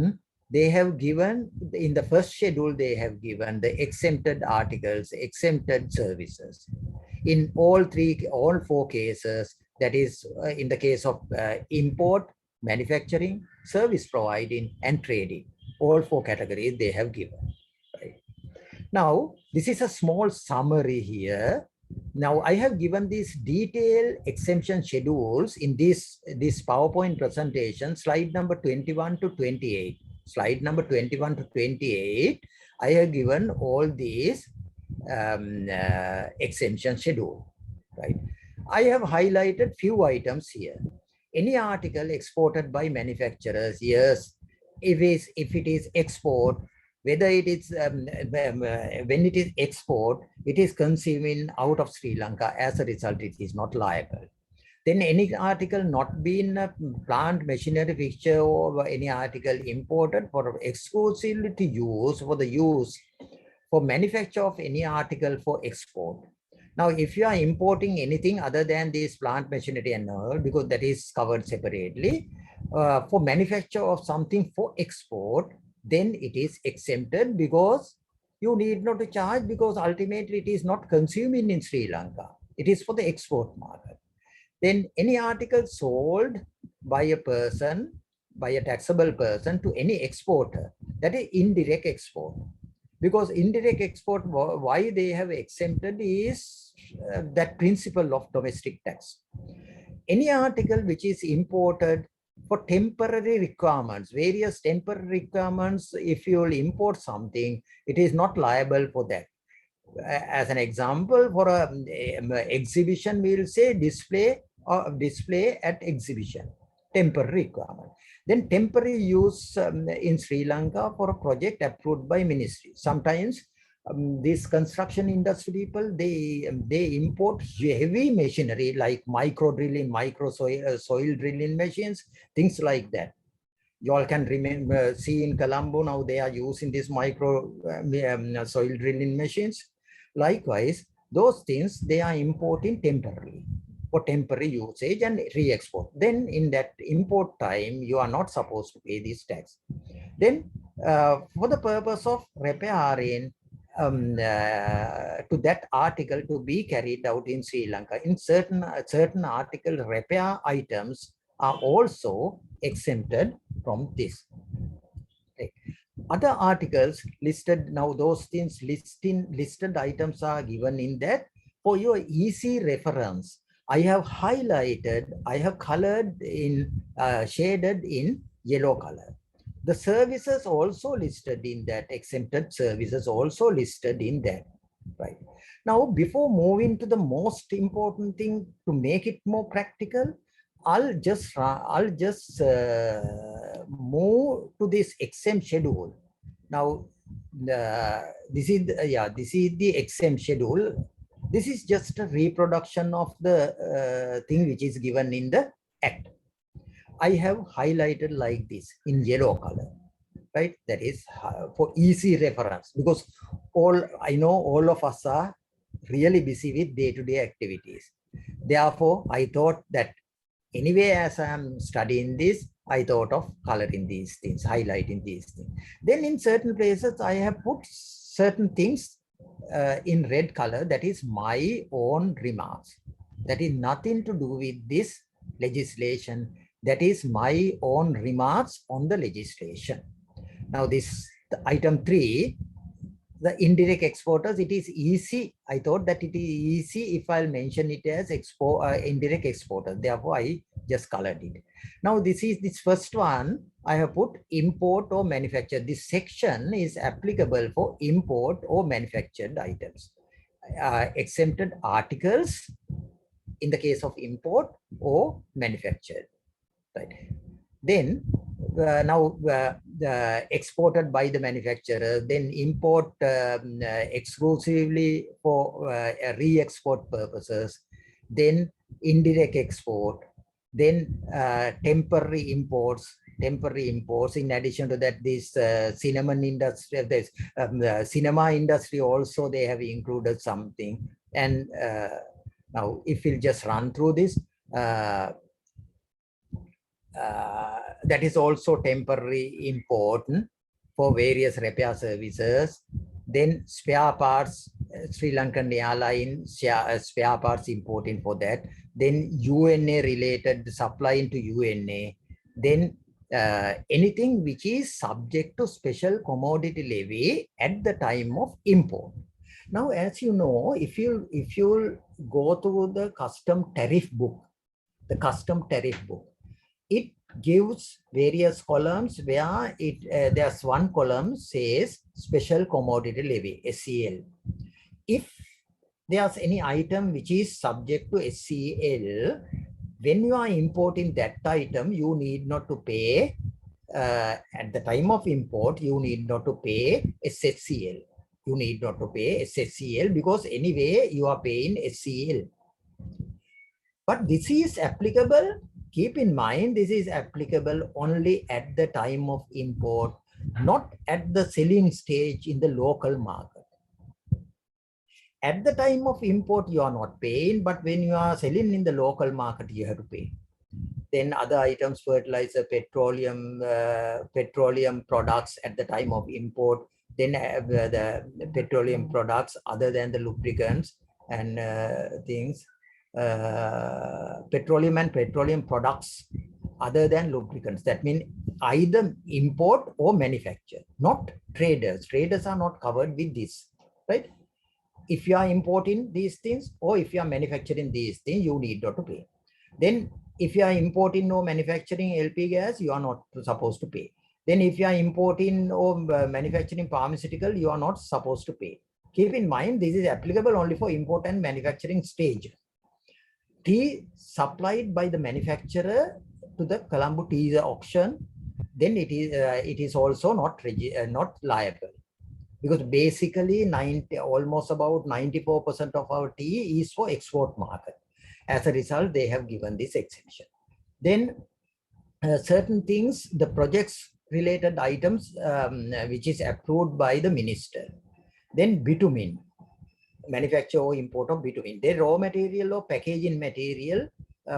they have given, in the first schedule, they have given the exempted articles, exempted services. In all 4 cases, that is in the case of import, manufacturing, service providing, and trading, all 4 categories they have given. Right. Now, this is a small summary here. Now, I have given these detailed exemption schedules in this PowerPoint presentation, slide number 21 to 28. Slide number 21 to 28, I have given all these exemption schedule, right? I have highlighted few items here. Any article exported by manufacturers, yes, if it is export, whether it is when it is export, it is consumed out of Sri Lanka. As a result, it is not liable. Then any article not being a plant, machinery, fixture, or any article imported for exclusively to use for the use for manufacture of any article for export. Now, if you are importing anything other than this plant, machinery and all, because that is covered separately, for manufacture of something for export, then it is exempted because you need not to charge, because ultimately it is not consuming in Sri Lanka. It is for the export market. Then any article sold by a person, by a taxable person to any exporter, that is indirect export. Because indirect export, why they have exempted is that principle of domestic tax. Any article which is imported for temporary requirements, various temporary requirements, if you will import something, it is not liable for that. As an example, for an exhibition, we will say display at exhibition, temporary requirement. Then temporary use in Sri Lanka for a project approved by ministry. Sometimes these construction industry people, they import heavy machinery like micro drilling, soil drilling machines, things like that. You all can remember, see in Colombo now they are using these micro soil drilling machines. Likewise, those things they are importing temporarily for temporary usage and re-export. Then in that import time, you are not supposed to pay this tax. Then for the purpose of repairing to that article to be carried out in Sri Lanka, in certain article repair items are also exempted from this. Okay. Other articles listed, now those things listed items are given in that. For your easy reference, I have highlighted, I have colored in, shaded in yellow color. The services also listed in that, exempted services also listed in that, right? Now, before moving to the most important thing to make it more practical, I'll just move to this exempt schedule. Now, this is the exempt schedule. This is just a reproduction of the thing which is given in the Act. I have highlighted like this in yellow color, right? That is for easy reference, because I know all of us are really busy with day-to-day activities. Therefore, I thought that anyway, as I am studying this, I thought of coloring these things, highlighting these things. Then in certain places, I have put certain things in red color. That is my own remarks. That is nothing to do with this legislation. That is my own remarks on the legislation. Now this item 3, the indirect exporters, it is easy. I thought that it is easy if I'll mention it as indirect exporters. Therefore, I just colored it. Now this first one, I have put import or manufacture. This section is applicable for import or manufactured items. Exempted articles in the case of import or manufactured. Right. Then now exported by the manufacturer, then import exclusively for re-export purposes, then indirect export, then temporary imports. In addition to that, this cinnamon industry, this cinema industry also, they have included something. And now if we'll just run through this, that is also temporary important for various repair services. Then spare parts, Sri Lankan airline spare parts importing for that. Then UNA related supplying to UNA. Then anything which is subject to special commodity levy at the time of import. Now, as you know, if you go to the custom tariff book, it gives various columns where there's one column says special commodity levy, SCL. If there's any item which is subject to SCL, when you are importing that item, you need not to pay at the time of import, you need not to pay SSCL. You need not to pay SSCL because anyway you are paying SCL. But this is applicable, keep in mind, this is applicable only at the time of import, not at the selling stage in the local market. At the time of import, you are not paying, but when you are selling in the local market, you have to pay. Then other items, fertilizer, petroleum products at the time of import, then the petroleum products other than the lubricants and things. Petroleum and petroleum products other than lubricants. That means either import or manufacture, not traders. Traders are not covered with this, right? If you are importing these things or if you are manufacturing these things, you need not to pay. Then if you are importing or manufacturing LP gas, you are not supposed to pay. Then if you are importing or manufacturing pharmaceutical, you are not supposed to pay. Keep in mind, this is applicable only for import and manufacturing stage. Tea supplied by the manufacturer to the Colombo tea auction, then it is also not liable, because basically almost about 94% of our tea is for export market. As a result, they have given this exemption. Then certain things, the projects related items which is approved by the minister. Then bitumen, manufacture or import of bitumen. Then raw material or packaging material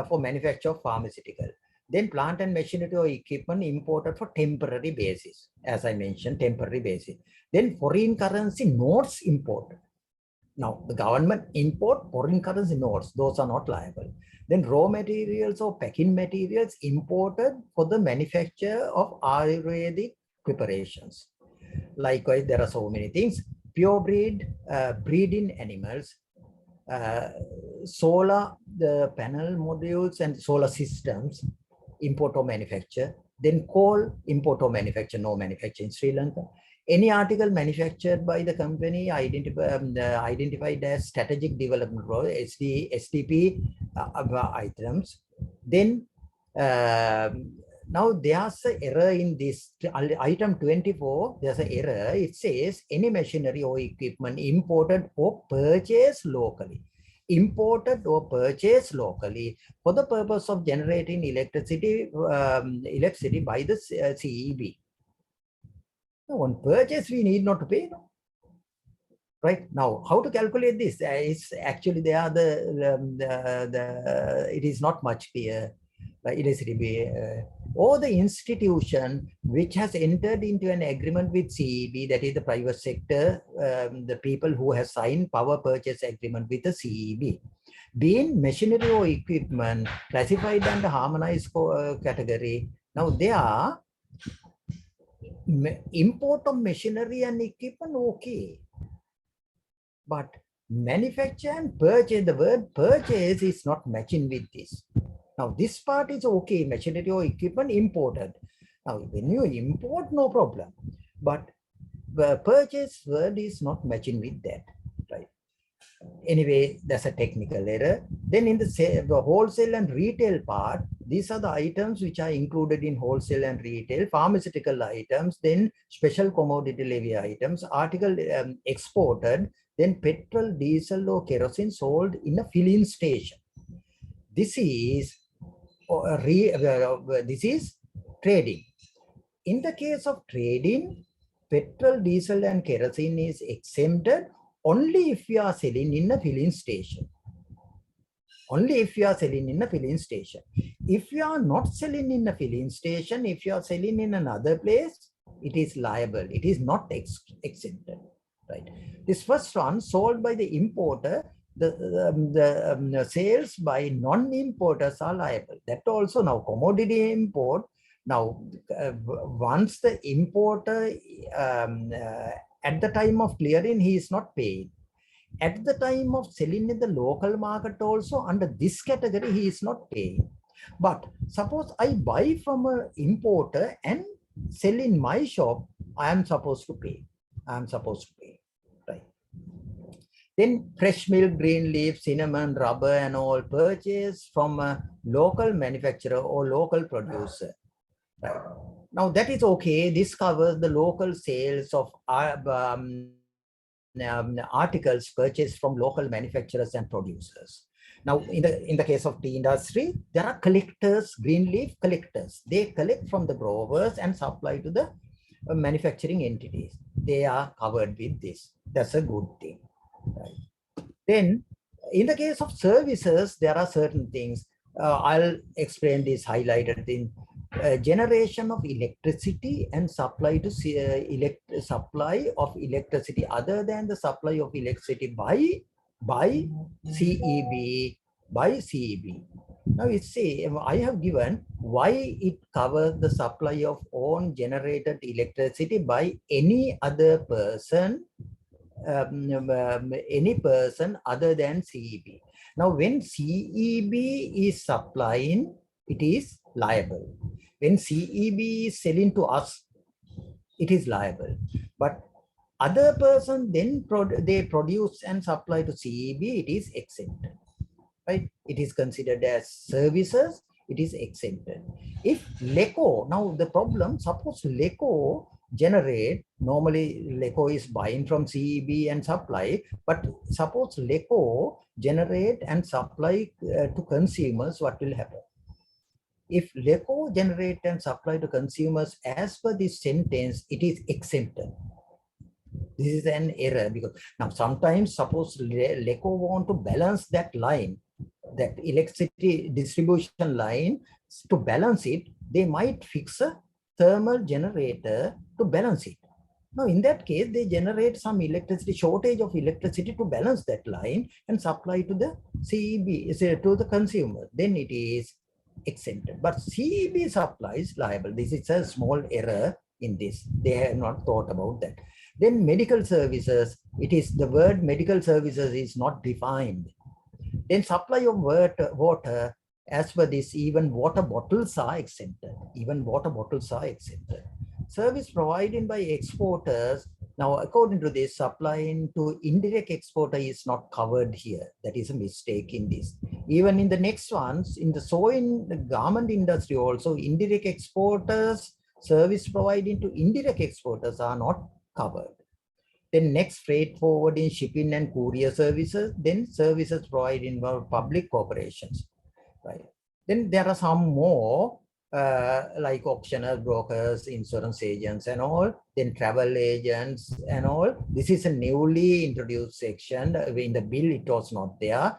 for manufacture of pharmaceutical. Then plant and machinery or equipment imported for temporary basis. As I mentioned, temporary basis. Then foreign currency notes imported. Now, the government import foreign currency notes. Those are not liable. Then raw materials or packing materials imported for the manufacture of Ayurvedic preparations. Likewise, there are so many things. Pure breed, breeding animals, solar, the panel modules and solar systems, import or manufacture. Then coal, import or manufacture, no manufacture in Sri Lanka. Any article manufactured by the company identified as strategic development role, SDP items. Then now there's an error in this item 24. There's an error. It says any machinery or equipment imported or purchased locally. Imported or purchased locally for the purpose of generating electricity by the CEB. On purchase, we need not to pay. No? Right now, how to calculate this? It's actually they are it is not much clear. It is or the institution which has entered into an agreement with CEB, that is the private sector, the people who have signed power purchase agreement with the CEB, being machinery or equipment classified under harmonized category. Now they are import of machinery and equipment, okay, but manufacture and purchase, the word purchase is not matching with this. Now this part is okay, machinery or equipment imported. Now when you import, no problem, but the purchase word is not matching with that, right? Anyway, that's a technical error. Then in the wholesale and retail part, These are the items which are included in wholesale and retail, pharmaceutical items, then special commodity levy items, article exported, then petrol, diesel or kerosene sold in a filling station. This is trading. In the case of trading, petrol, diesel and kerosene is exempted only if you are selling in a filling station. Only if you are selling in a filling station. If you are not selling in a filling station, if you are selling in another place, it is liable. It is not exempted. Right. This first one sold by the importer, the sales by non-importers are liable. That also now commodity import. Now, once the importer at the time of clearing, he is not paid. At the time of selling in the local market also, under this category, he is not paying. But suppose I buy from an importer and sell in my shop, I am supposed to pay. I am supposed to pay. Right. Then fresh milk, green leaf, cinnamon, rubber and all purchased from a local manufacturer or local producer. Right. Now that is okay. This covers the local sales of articles purchased from local manufacturers and producers. Now, in the case of tea industry, there are collectors, green leaf collectors. They collect from the growers and supply to the manufacturing entities. They are covered with this. That's a good thing. Right. Then, in the case of services, there are certain things. I'll explain this highlighted in generation of electricity and supply to supply of electricity other than the supply of electricity by CEB. Now it's say I have given why it covers the supply of own generated electricity by any other person, any person other than CEB. Now when CEB is supplying, it is liable. When CEB is selling to us, it is liable. But other person then they produce and supply to CEB, it is exempted. Right? It is considered as services, it is exempted. If LECO, now the problem, suppose LECO generate, normally LECO is buying from CEB and supply, but suppose LECO generate and supply to consumers, what will happen? If LECO generate and supply to consumers as per this sentence, it is exempted. This is an error because now sometimes suppose LECO want to balance that line, that electricity distribution line, to balance it, they might fix a thermal generator to balance it. Now, in that case, they generate some electricity, shortage of electricity to balance that line and supply to the CEB, to the consumer. Then it is exempted. But CEB supplies liable. This is a small error in this. They have not thought about that. Then medical services, it is the word medical services is not defined. Then supply of water, as per this, even water bottles are exempted. Even water bottles are exempted. Service provided by exporters, now according to this, supplying to indirect exporter is not covered here. That is a mistake in this. Even in the next ones, in the sewing the garment industry also, indirect exporters, service providing to indirect exporters are not covered. Then next, freight forwarding, shipping and courier services, then services provided by public corporations. Right. Then there are some more like auctioneers, brokers, insurance agents and all, then travel agents and all. This is a newly introduced section. In the bill, it was not there.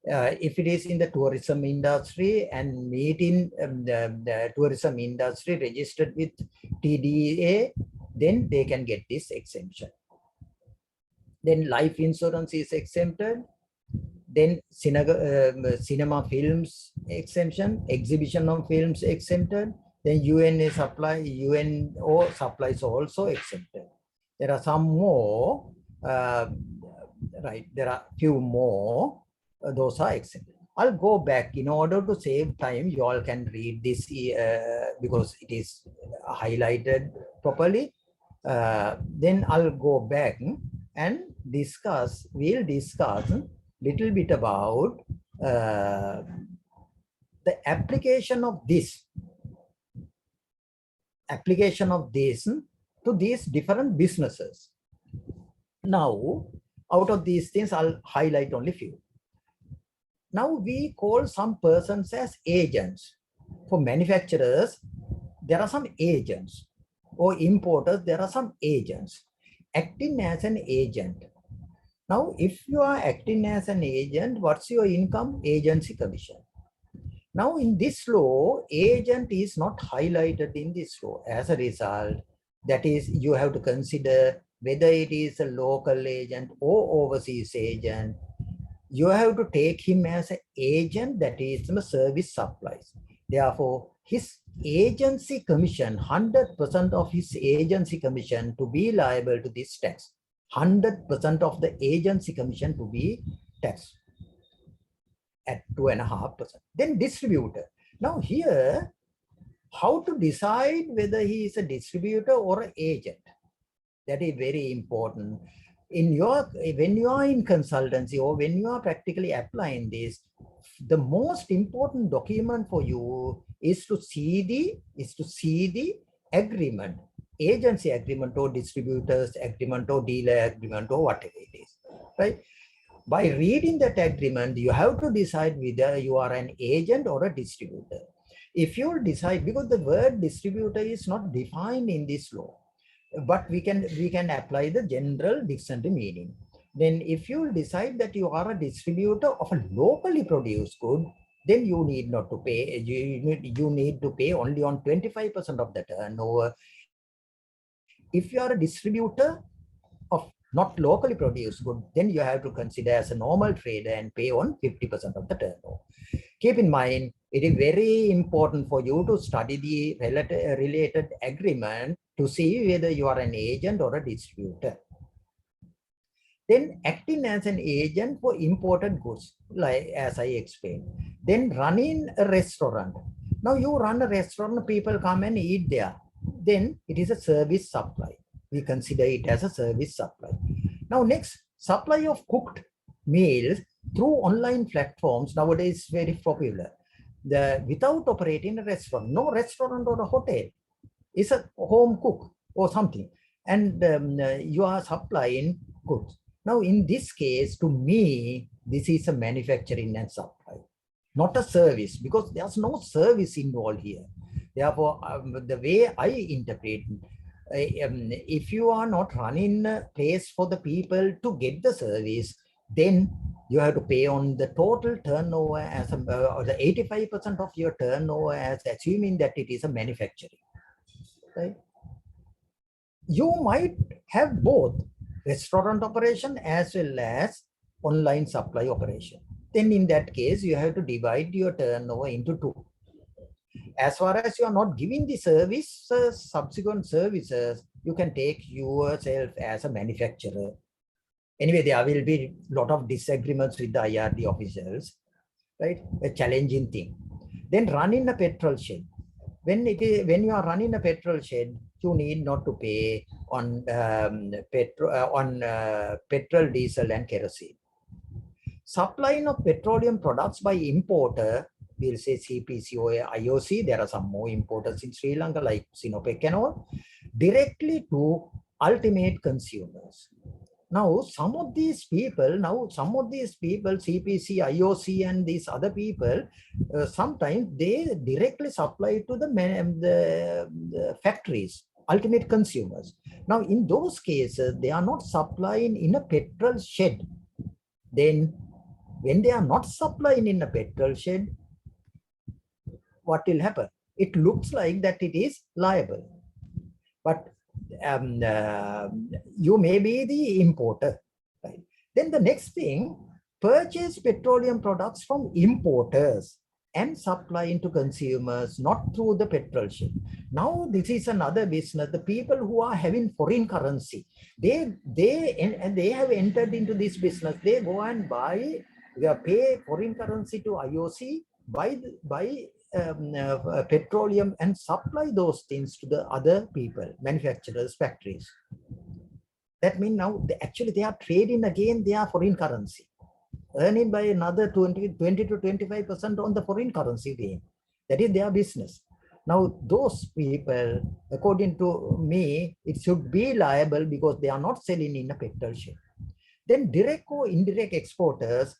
If it is in the tourism industry and meet in the tourism industry registered with TDA, then they can get this exemption. Then life insurance is exempted. Then cinema films exemption, exhibition of films exempted. Then UNO supplies also exempted. There are some more, right? There are few more, those are exempted. I'll go back in order to save time. You all can read this because it is highlighted properly. Then I'll go back and we'll discuss little bit about the application of this to these different businesses. Now, out of these things, I'll highlight only few. Now we call some persons as agents. For manufacturers, there are some agents. Or importers, there are some agents. Acting as an agent. Now, if you are acting as an agent, what's your income? Agency commission. Now, in this law, agent is not highlighted in this law. As a result, that is, you have to consider whether it is a local agent or overseas agent. You have to take him as an agent, that is the service supplies. Therefore, his agency commission, 100% of his agency commission to be liable to this tax. 100% of the agency commission to be taxed at 2.5%. Then distributor. Now here, how to decide whether he is a distributor or an agent? That is very important. When you are in consultancy or when you are practically applying this, the most important document for you is to see the agreement, agency agreement or distributors agreement or dealer agreement or whatever it is, right? By reading that agreement, you have to decide whether you are an agent or a distributor. If you decide, because the word distributor is not defined in this law, but we can apply the general dictionary meaning. Then if you decide that you are a distributor of a locally produced good, then you need not to pay, you need to pay only on 25% of the turnover. If you are a distributor of not locally produced good, then you have to consider as a normal trader and pay on 50% of the turnover. Keep in mind, it is very important for you to study the related agreement to see whether you are an agent or a distributor. Then acting as an agent for imported goods, like as I explained. Then running a restaurant. Now you run a restaurant, people come and eat there. Then it is a service supply. We consider it as a service supply. Now next, supply of cooked meals through online platforms nowadays is very popular. Without operating a restaurant, no restaurant or a hotel, it's a home cook or something, and you are supplying goods. Now in this case, to me, this is a manufacturing and supply, not a service, because there's no service involved here. Therefore, the way I interpret, if you are not running a place for the people to get the service, then you have to pay on the total turnover as or the 85% of your turnover, as assuming that it is a manufacturing. Right? You might have both restaurant operation as well as online supply operation. Then in that case, you have to divide your turnover into two. As far as you are not giving the services, subsequent services, you can take yourself as a manufacturer. Anyway, there will be a lot of disagreements with the IRD officials, right? A challenging thing. Then running a petrol shed. When you are running a petrol shed, you need not to pay on petrol, diesel, and kerosene. Supplying of petroleum products by importer, we'll say CPC or IOC. There are some more importers in Sri Lanka, like Sinopec and all, directly to ultimate consumers. Now, some of these people, CPC, IOC, and these other people, sometimes they directly supply to the factories, ultimate consumers. Now, in those cases, they are not supplying in a petrol shed. Then, when they are not supplying in a petrol shed, what will happen? It looks like that it is liable. But you may be the importer, right? Then the next thing, purchase petroleum products from importers and supply into consumers, not through the petrol shed. Now this is another business. The people who are having foreign currency, they have entered into this business. They go and buy, they pay foreign currency to IOC, buy petroleum and supply those things to the other people, manufacturers, factories. That means now actually they are trading again their foreign currency. earning by another 20 to 25% on the foreign currency gain. That is their business. Now, those people, according to me, it should be liable because they are not selling in a petrol ship. Then direct or indirect exporters,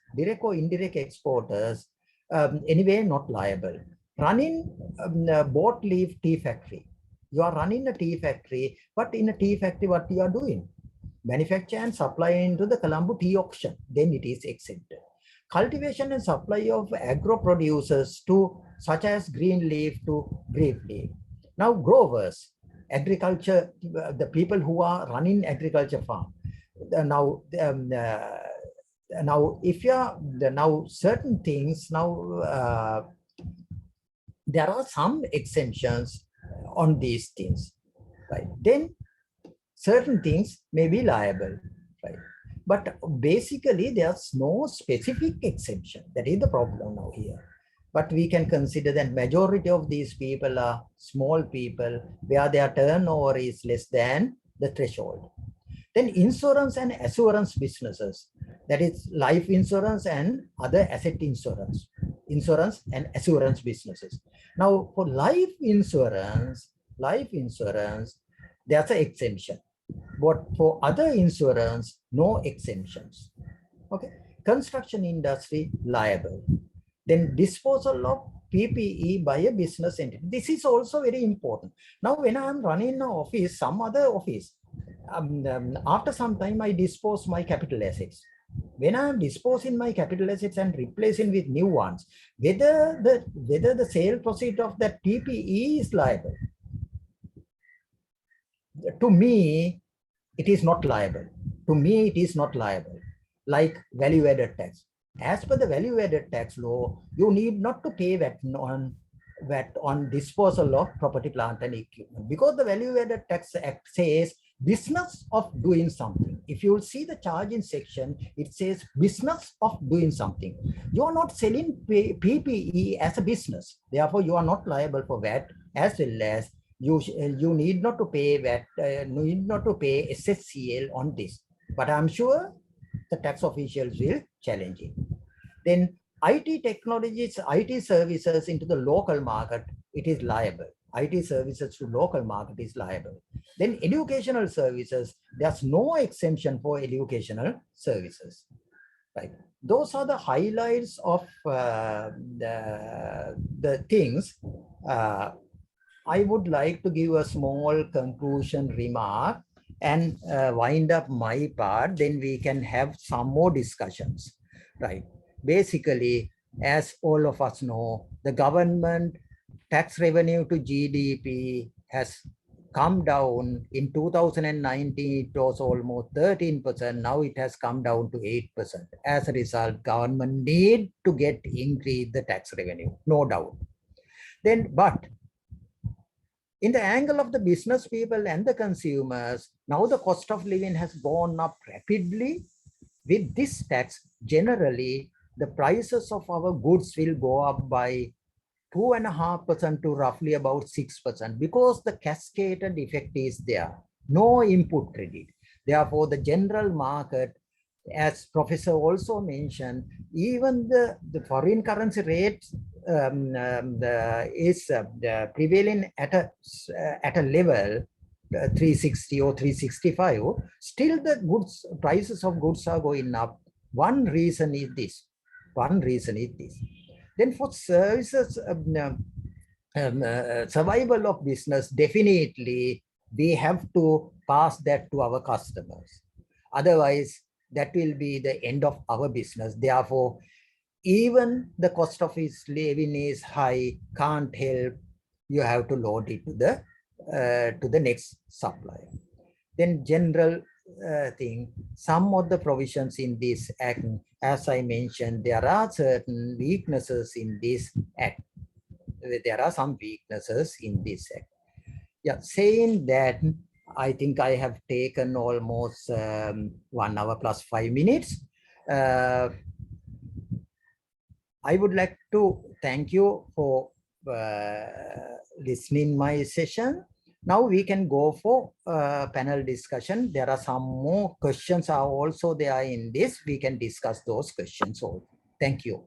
anyway, not liable. Running boat leaf tea factory. You are running a tea factory, but in a tea factory, what you are doing? Manufacture and supply into the Colombo tea auction, then it is exempted. Cultivation and supply of agro producers to such as green leaf to grape leaf. Now growers, agriculture, the people who are running agriculture farm. Now, if you are now certain things there are some exemptions on these things, right? Then certain things may be liable, right? But basically, there's no specific exemption. That is the problem now here. But we can consider that majority of these people are small people where their turnover is less than the threshold. Then insurance and assurance businesses, that is life insurance and other asset insurance and assurance businesses. Now for life insurance, there's an exemption. But for other insurance, no exemptions. Okay. Construction industry liable. Then disposal of PPE by a business entity. This is also very important. Now, when I'm running an office, some other office, after some time, I dispose my capital assets. When I'm disposing my capital assets and replacing with new ones, whether the sale proceed of that PPE is liable. To me, it is not liable. Like value-added tax. As per the value-added tax law, you need not to pay VAT on disposal of property, plant, and equipment, because the Value-Added Tax Act says business of doing something. If you will see the charging section, it says business of doing something. You are not selling PPE as a business. Therefore, you are not liable for VAT, as well as you need not to pay VAT, need not to pay SSCL on this. But I'm sure the tax officials will challenge it. Then IT technologies, IT services into the local market, it is liable. IT services to local market is liable. Then educational services, there's no exemption for educational services. Right. Those are the highlights of the things. I would like to give a small conclusion remark and wind up my part, then we can have some more discussions. Right. Basically, as all of us know, the government tax revenue to GDP has come down. In 2019, it was almost 13%. Now it has come down to 8%. As a result, government need to increase the tax revenue, no doubt. Then, but in the angle of the business people and the consumers, now the cost of living has gone up rapidly. With this tax, generally, the prices of our goods will go up by 2.5% to roughly about 6%, because the cascaded effect is there. No input credit. Therefore, the general market, as Professor also mentioned, even the foreign currency rate is prevailing at a level 360 or 365. Still, the goods prices of goods are going up. One reason is this. Then for services, survival of business, definitely we have to pass that to our customers. Otherwise, that will be the end of our business. Therefore, even the cost of its living is high, can't help. You have to load it to the next supplier. Then general thing, some of the provisions in this act, as I mentioned, there are certain weaknesses in this act. There are some weaknesses in this act. Yeah, saying that, I think I have taken almost 1 hour plus 5 minutes. I would like to thank you for listening my session. Now we can go for panel discussion. There are some more questions are also there in this. We can discuss those questions also. Thank you.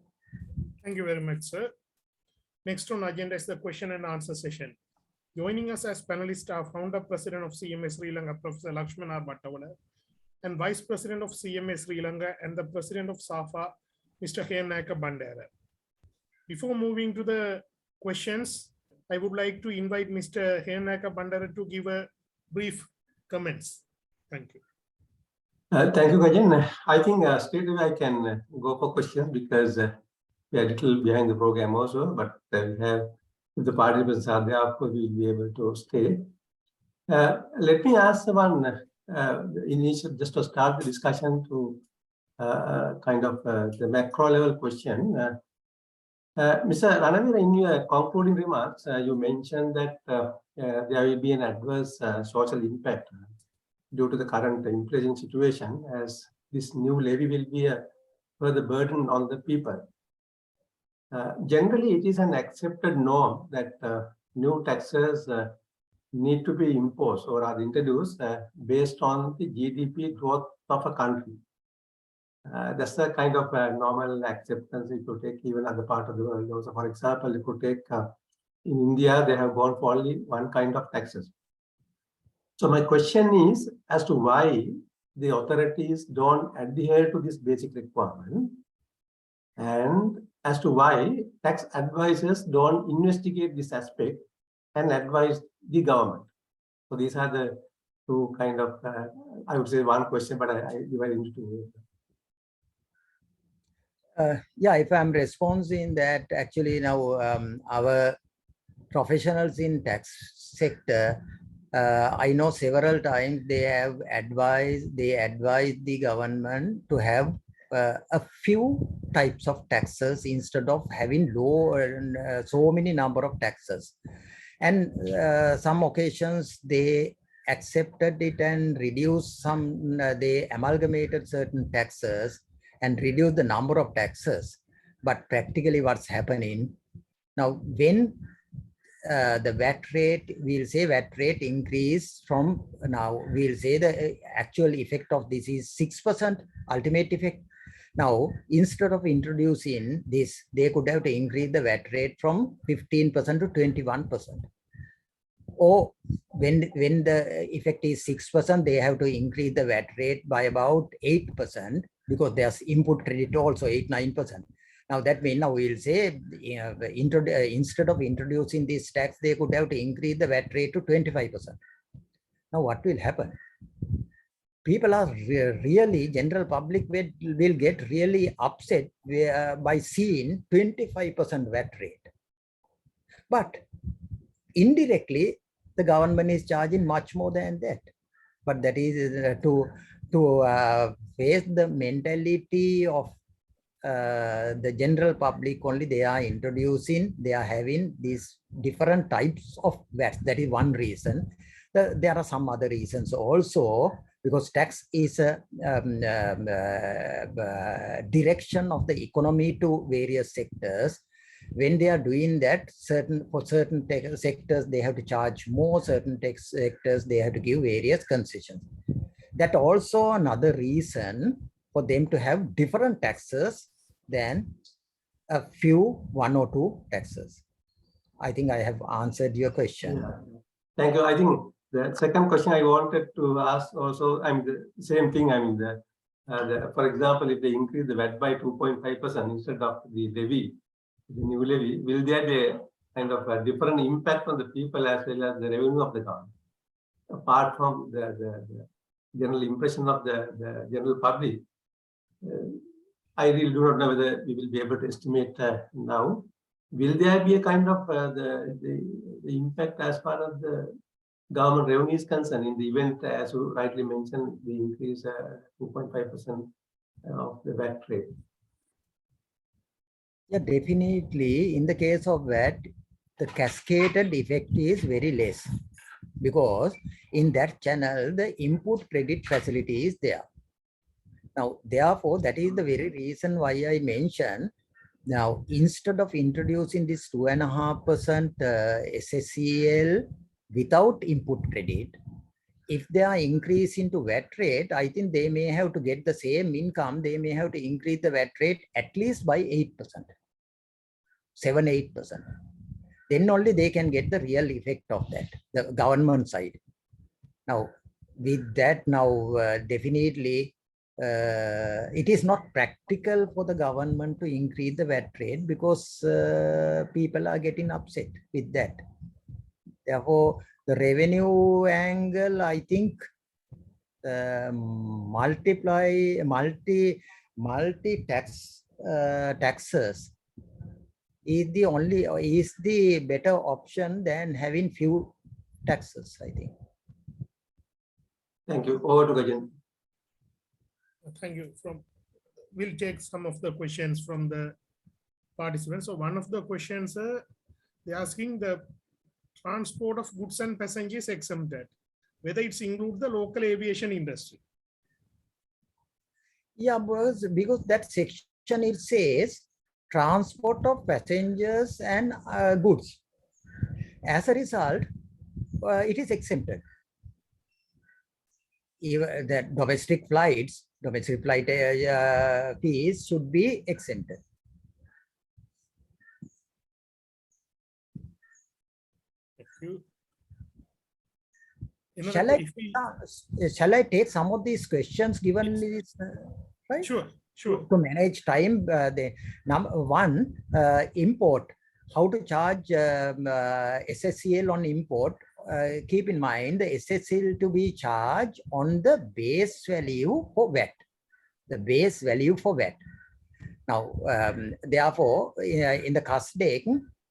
Thank you very much, sir. Next on agenda is the question and answer session. Joining us as panelists are founder president of CMA Sri Lanka, Professor Lakshman R. Bhattawala, and vice president of CMA Sri Lanka and the president of SAFA, Mr. Heyanaka Bandara. Before moving to the questions, I would like to invite Mr. Heyanaka Bandara to give a brief comments. Thank you. Thank you, Gajan. I think straight away I can go for questions because we are a little behind the program also, but we have, if the participants are there, of course, we will be able to stay. Let me ask one initial, just to start the discussion to kind of the macro level question. Mr. Ranavira, in your concluding remarks, you mentioned that there will be an adverse social impact due to the current inflation situation, as this new levy will be a further burden on the people. Generally, it is an accepted norm that new taxes need to be imposed or are introduced based on the GDP growth of a country. That's a kind of normal acceptance if you take even other part of the world. Also, for example, if you take in India, they have gone for only one kind of taxes. So my question is as to why the authorities don't adhere to this basic requirement, and as to why tax advisors don't investigate this aspect and advise the government. So these are the two kind of, I would say one question, but I divide into two. Yeah, if I'm responding that, actually now our professionals in tax sector, I know several times they have advised the government to have a few types of taxes instead of having so many number of taxes. And some occasions they accepted it and reduced some, they amalgamated certain taxes and reduced the number of taxes. But practically what's happening now, when the VAT rate, we'll say VAT rate increase from now, we'll say the actual effect of this is 6% ultimate effect. Now, instead of introducing this, they could have to increase the VAT rate from 15% to 21%. Or when the effect is 6%, they have to increase the VAT rate by about 8% because there's input credit also 8-9%. Now that means now we'll say instead of introducing this tax, they could have to increase the VAT rate to 25%. Now what will happen? People are really, general public will get really upset by seeing 25% VAT rate. But indirectly, the government is charging much more than that. But that is to face the mentality of the general public only. They are introducing, they are having these different types of VAT. That is one reason. There are some other reasons also, because tax is a direction of the economy to various sectors. When they are doing that, for certain sectors, they have to charge more, certain tax sectors, they have to give various concessions. That also another reason for them to have different taxes than a few, one or two taxes. I think I have answered your question. Yeah. Thank you. I think the second question I wanted to ask also, I mean, the same thing. I mean, for example, if they increase the VAT by 2.5% instead of the levy, the new levy, will there be a kind of a different impact on the people as well as the revenue of the government? Apart from the general impression of the general public, I really do not know whether we will be able to estimate now. Will there be a kind of the impact as far as the government revenue is concerned in the event, as you rightly mentioned, the increase 2.5% of the VAT rate? Yeah, definitely. In the case of VAT, the cascaded effect is very less, because in that channel, the input credit facility is there. Now, therefore, that is the very reason why I mentioned, now, instead of introducing this 2.5% SSCL, without input credit, if they are increasing to VAT rate, I think they may have to get the same income. They may have to increase the VAT rate at least by 8%, 7-8%. Then only they can get the real effect of that, the government side. Now, with that, definitely it is not practical for the government to increase the VAT rate because people are getting upset with that. Therefore, the revenue angle, I think, multi taxes is the better option than having few taxes, I think. Thank you. Over to Gajan. Thank you. We'll take some of the questions from the participants. So one of the questions, they're asking the transport of goods and passengers exempted, whether it's include the local aviation industry. Yeah, because that section it says transport of passengers and goods. As a result, it is exempted. Even that domestic flight fees should be exempted. Thank you. Shall I take some of these questions given this? Right? Sure. To manage time, the number one, import. How to charge SSCL on import? Keep in mind the SSCL to be charged on the base value for VAT. The base value for VAT. Now, therefore, in the CASDEC,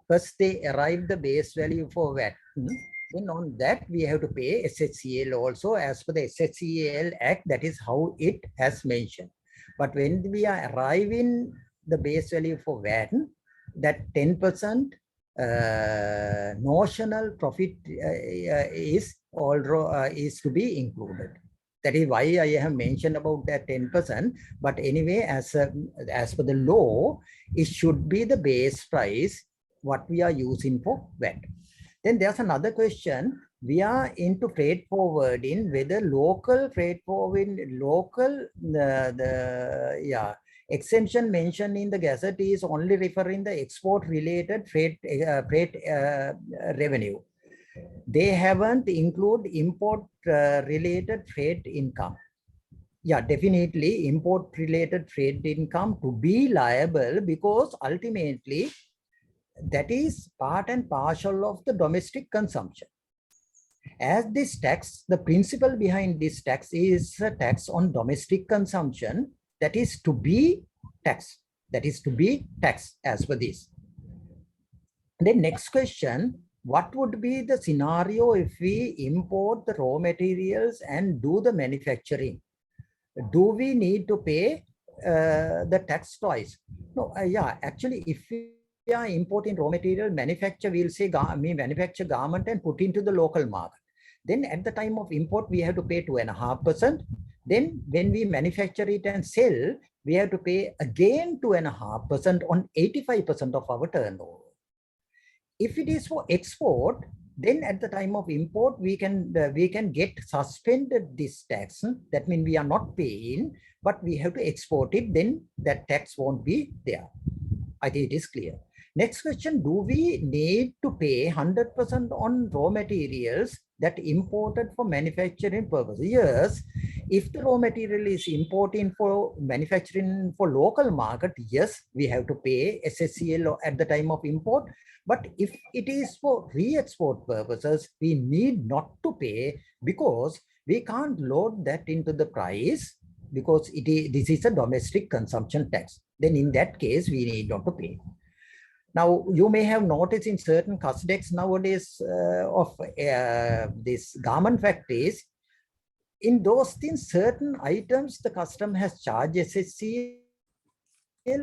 first they arrive the base value for VAT. Then on that, we have to pay SSCL also as per the SSCL Act. That is how it has mentioned. But when we are arriving the base value for VAT, that 10% notional profit is to be included. That is why I have mentioned about that 10%. But anyway, as per the law, it should be the base price what we are using for VAT. Then there's another question. We are into freight forwarding, whether local freight forwarding, exemption mentioned in the Gazette is only referring the export related freight revenue. They haven't included import related freight income. Yeah, definitely import related freight income to be liable because ultimately that is part and parcel of the domestic consumption. As this tax, the principle behind this tax is a tax on domestic consumption that is to be taxed. That is to be taxed as per this. The next question, what would be the scenario if we import the raw materials and do the manufacturing? Do we need to pay the tax twice? No, yeah, actually, if we are importing raw material, manufacture, we'll say we manufacture garment and put into the local market. Then at the time of import, we have to pay 2.5%. Then when we manufacture it and sell, we have to pay again 2.5% on 85% of our turnover. If it is for export, then at the time of import, we can get suspended this tax. That means we are not paying, but we have to export it. Then that tax won't be there. I think it is clear. Next question, do we need to pay 100% on raw materials that imported for manufacturing purposes? Yes, if the raw material is importing for manufacturing for local market, yes, we have to pay SSCL at the time of import. But if it is for re-export purposes, we need not to pay because we can't load that into the price because this is a domestic consumption tax. Then in that case, we need not to pay. Now, you may have noticed in certain CASDECs nowadays of these garment factories, in those things, certain items, the custom has charged SSCL.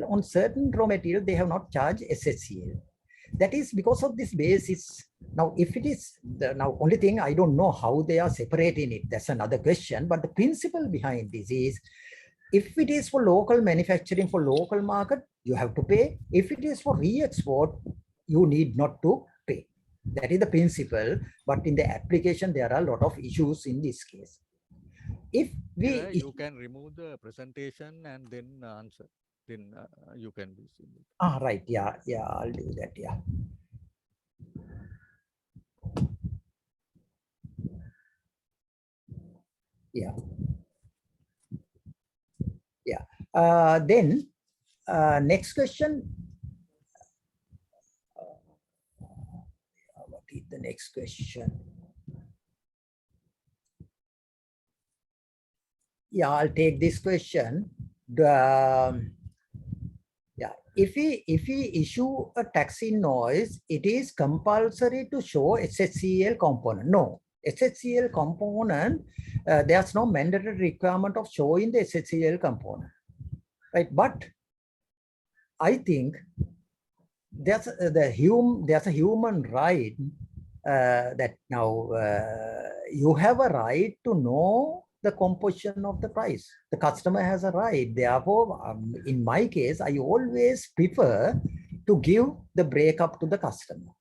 On certain raw material, they have not charged SSCL. That is because of this basis. Now, if it is, now only thing, I don't know how they are separating it. That's another question. But the principle behind this is, if it is for local manufacturing for local market, you have to pay. If it is for re-export, you need not to pay. That is the principle, but in the application, there are a lot of issues in this case. If we, You can remove the presentation and then answer. Then you can be seen. right, yeah, I'll do that, yeah. Then next question. What is the next question? Yeah, I'll take this question. If we issue a tax invoice, it is compulsory to show SHCL component. No, SHCL component, there's no mandatory requirement of showing the SHCL component, right? But I think there's a human right that now you have a right to know the composition of the price. The customer has a right. Therefore, in my case, I always prefer to give the breakup to the customer.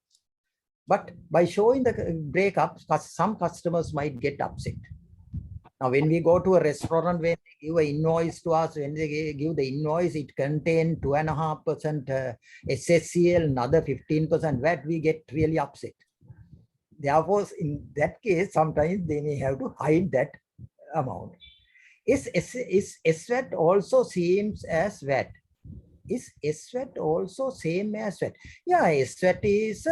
But by showing the breakup, some customers might get upset. Now, when we go to a restaurant, when they give an invoice to us, when they give the invoice, it contains 2.5% SHCL, another 15% VAT, we get really upset. Therefore, in that case, sometimes they may have to hide that amount. Is SVAT also seems as VAT? Is SVAT also same as VAT? Yeah, SVAT is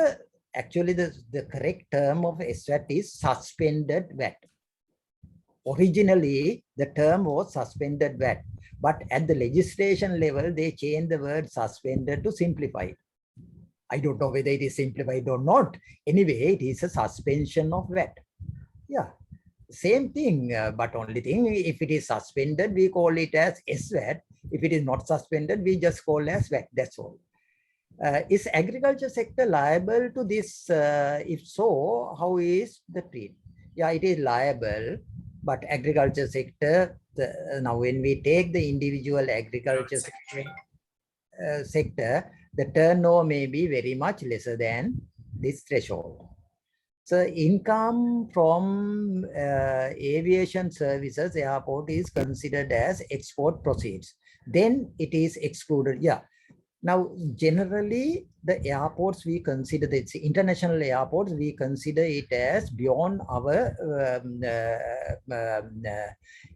actually the correct term of SVAT is suspended VAT. Originally, the term was suspended VAT, but at the legislation level, they changed the word suspended to simplified. I don't know whether it is simplified or not. Anyway, it is a suspension of VAT. Yeah, same thing, but only thing, if it is suspended, we call it as SVAT. If it is not suspended, we just call as VAT. That's all. Is agriculture sector liable to this? If so, how is the treat? Yeah, it is liable, but agriculture sector, now when we take the individual agriculture sector, the turnover may be very much lesser than this threshold. So income from aviation services, airport is considered as export proceeds. Then it is excluded. Yeah. Now, generally, the airports, we consider the international airports, we consider it as beyond our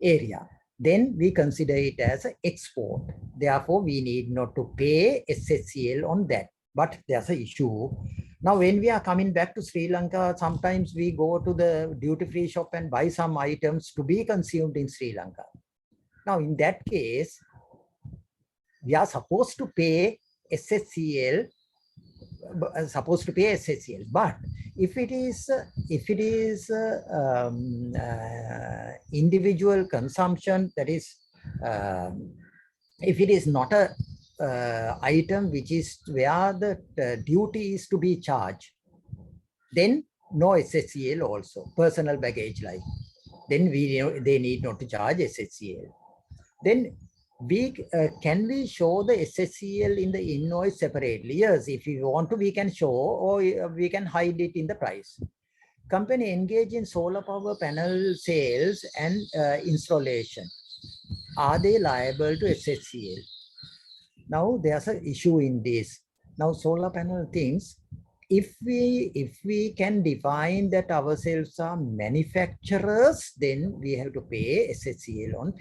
area. Then we consider it as an export. Therefore, we need not to pay SHCL on that. But there's an issue. Now, when we are coming back to Sri Lanka, sometimes we go to the duty-free shop and buy some items to be consumed in Sri Lanka. Now, in that case, we are supposed to pay SHCL, but if it is individual consumption, that is, if it is not a item which is where the duty is to be charged, then no SHCL also, personal baggage like. Then they need not to charge SHCL. Then can we show the SHCL in the invoice separately? Yes, if we want to, we can show, or we can hide it in the price. Company engage in solar power panel sales and installation. Are they liable to SHCL? Now there's an issue in this. Now solar panel things, if we can define that ourselves are manufacturers, then we have to pay SHCL on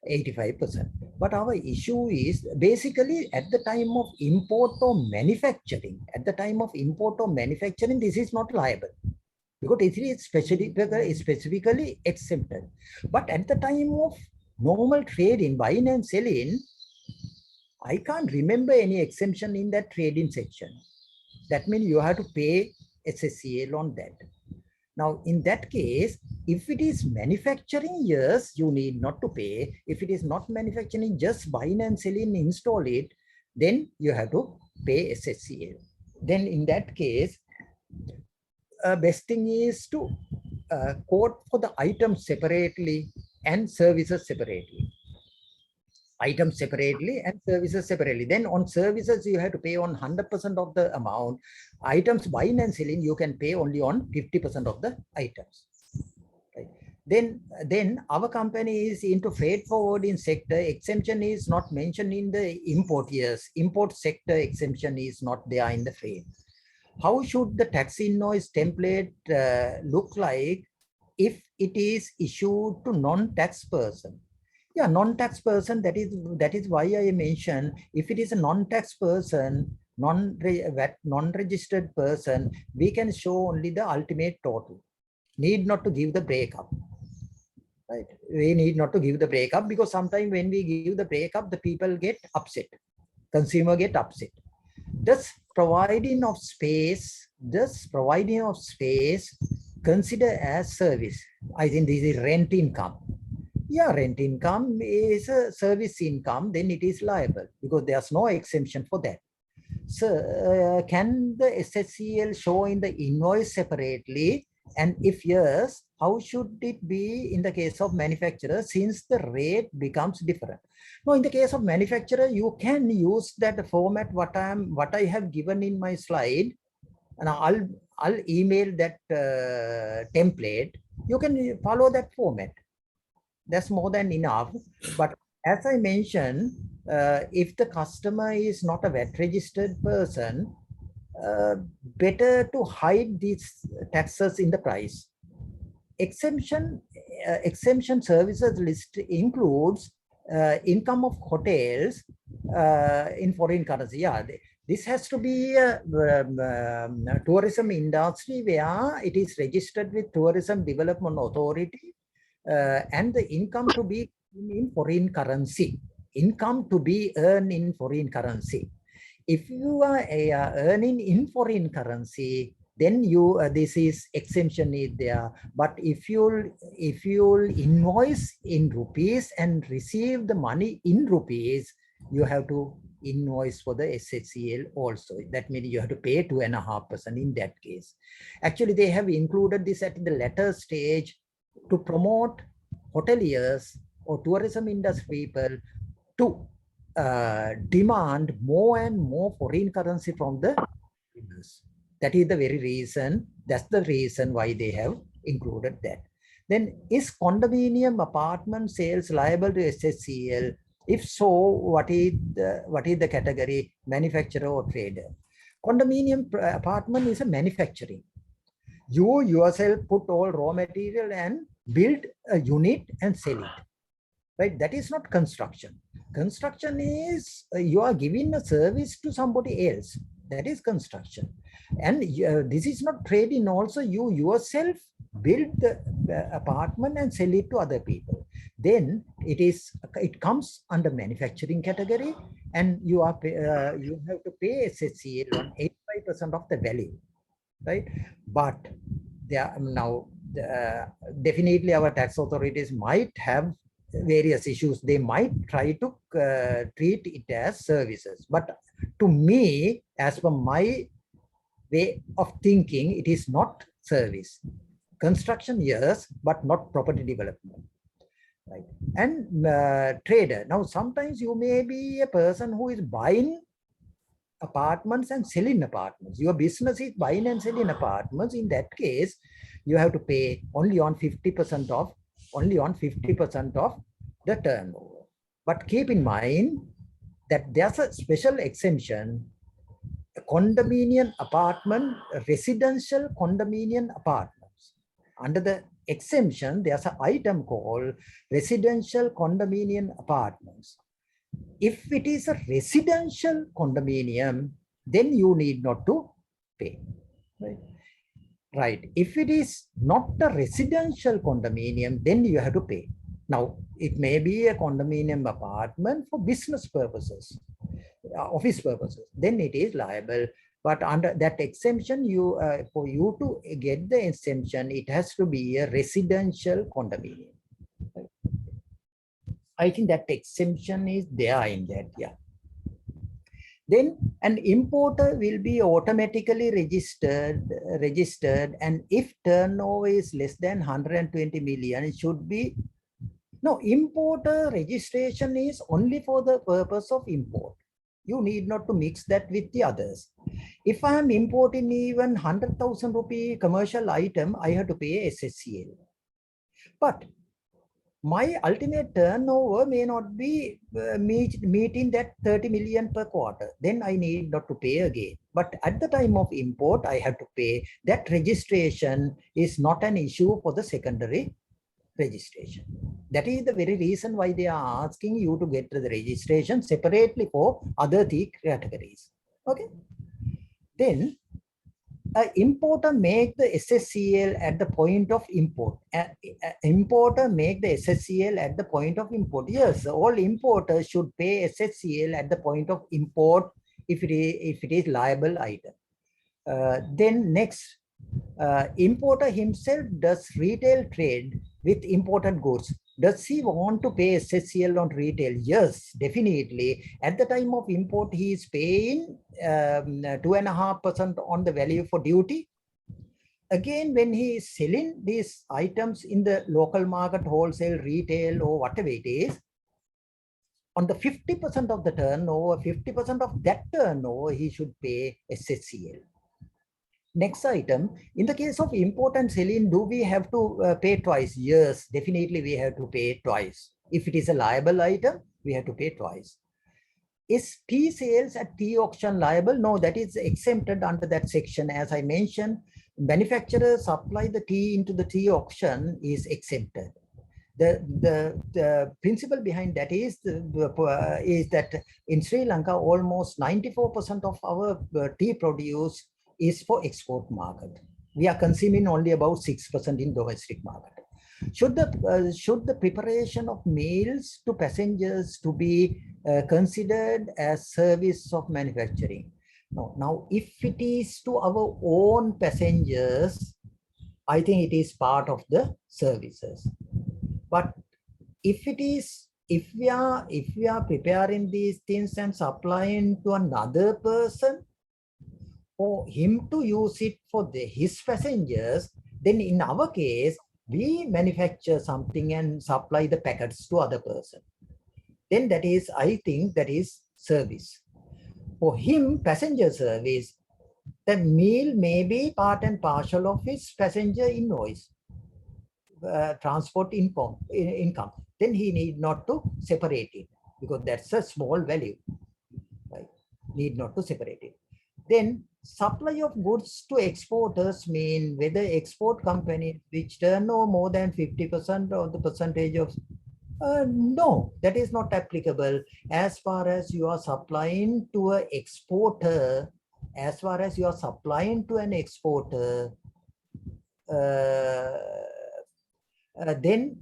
85%. But our issue is basically at the time of import or manufacturing. At the time of import or manufacturing, this is not liable because it is specifically exempted. But at the time of normal trading, buying and selling, I can't remember any exemption in that trading section. That means you have to pay SHCL on that. Now, in that case, if it is manufacturing, yes, you need not to pay. If it is not manufacturing, just buying and selling, install it, then you have to pay SHCL. Then in that case, best thing is to quote for the items separately and services separately. items separately and services separately. Then on services, you have to pay on 100% of the amount. Items buying and selling, you can pay only on 50% of the items. Right. Then our company is into freight forwarding sector. Exemption is not mentioned in the import years. Import sector exemption is not there in the freight. How should the tax invoice template look like if it is issued to non-tax person? Yeah, non-tax person, that is why I mentioned, if it is a non-tax person, non-registered person, we can show only the ultimate total. Need not to give the breakup. Right? We need not to give the breakup, because sometimes when we give the breakup, the people get upset. Consumer get upset. Thus providing of space consider as service. I think this is rent income. Yeah, rent income is a service income, then it is liable because there's no exemption for that. So can the SSCL show in the invoice separately? And if yes, how should it be in the case of manufacturer, since the rate becomes different? No, in the case of manufacturer, you can use that format what I have given in my slide, and I'll email that template. You can follow that format. That's more than enough. But as I mentioned, if the customer is not a VAT registered person, better to hide these taxes in the price. Exemption services list includes income of hotels in foreign currency. Yeah, this has to be tourism industry where it is registered with Tourism Development Authority, and the income to be in foreign currency. Income to be earned in foreign currency. If you are earning in foreign currency, then you this is exemption is there. But if you'll invoice in rupees and receive the money in rupees, you have to invoice for the SSCL also. That means you have to pay 2.5% in that case. Actually, they have included this at the latter stage to promote hoteliers or tourism industry people to demand more and more foreign currency from the consumers. That is the very reason, that's the reason why they have included that. Then, is condominium apartment sales liable to SSCL? If so, what is the category, manufacturer or trader? Condominium apartment is a manufacturing. You yourself put all raw material and build a unit and sell it. Right? That is not construction. Construction is you are giving a service to somebody else. That is construction. And this is not trading also. You yourself build the apartment and sell it to other people. Then it comes under manufacturing category, and you have to pay SSCL on 85% of the value. Right? But there now definitely our tax authorities might have various issues. They might try to treat it as services. But to me, as per my way of thinking, it is not service. Construction, yes, but not property development. Right? And trader. Now, sometimes you may be a person who is buying apartments and selling apartments. Your business is buying and selling apartments. In that case, you have to pay only on 50% of the turnover. But keep in mind that there's a special exemption, condominium apartment, residential condominium apartments. Under the exemption, there's an item called residential condominium apartments. If it is a residential condominium, then you need not to pay. Right. If it is not a residential condominium, then you have to pay. Now, it may be a condominium apartment for business purposes, office purposes, then it is liable. But under that exemption, for you to get the exemption, it has to be a residential condominium. I think that exemption is there in that, yeah. Then an importer will be automatically registered, and if turnover is less than 120 million, it should be No, importer registration is only for the purpose of import. You need not to mix that with the others. If I am importing even 100,000 rupee commercial item, I have to pay SSCL. But my ultimate turnover may not be meeting that 30 million per quarter. Then I need not to pay again. But at the time of import, I have to pay. That registration is not an issue for the secondary registration. That is the very reason why they are asking you to get the registration separately for other three categories. Okay. Then importer make the SSCL at the point of import. Importer make the SSCL at the point of import. Yes, all importers should pay SSCL at the point of import if it is liable item. Then next, importer himself does retail trade with imported goods. Does he want to pay SSCL on retail? Yes, definitely. At the time of import, he is paying 2.5% on the value for duty. Again, when he is selling these items in the local market, wholesale, retail, or whatever it is, on the 50% of the turnover, 50% of that turnover, he should pay SSCL. Next item, in the case of import and selling, do we have to pay twice? Yes, definitely we have to pay twice. If it is a liable item, we have to pay twice. Is tea sales at tea auction liable? No, that is exempted under that section. As I mentioned, manufacturers supply the tea into the tea auction is exempted. The principle behind that is that in Sri Lanka, almost 94% of our tea produce is for export market. We are consuming only about 6% in domestic market. Should the preparation of meals to passengers to be considered as service of manufacturing? No. Now, if it is to our own passengers, I think it is part of the services. But if we are preparing these things and supplying to another person, for him to use it for his passengers, then in our case, we manufacture something and supply the packets to other person. Then that is, I think that is service. For him, passenger service, the meal may be part and parcel of his passenger invoice, transport income. Then he need not to separate it because that's a small value. Right? Need not to separate it. Then supply of goods to exporters mean whether export companies which turn over more than 50% of the percentage of no, that is not applicable as far as you are supplying to an exporter. As far as you are supplying to an exporter, then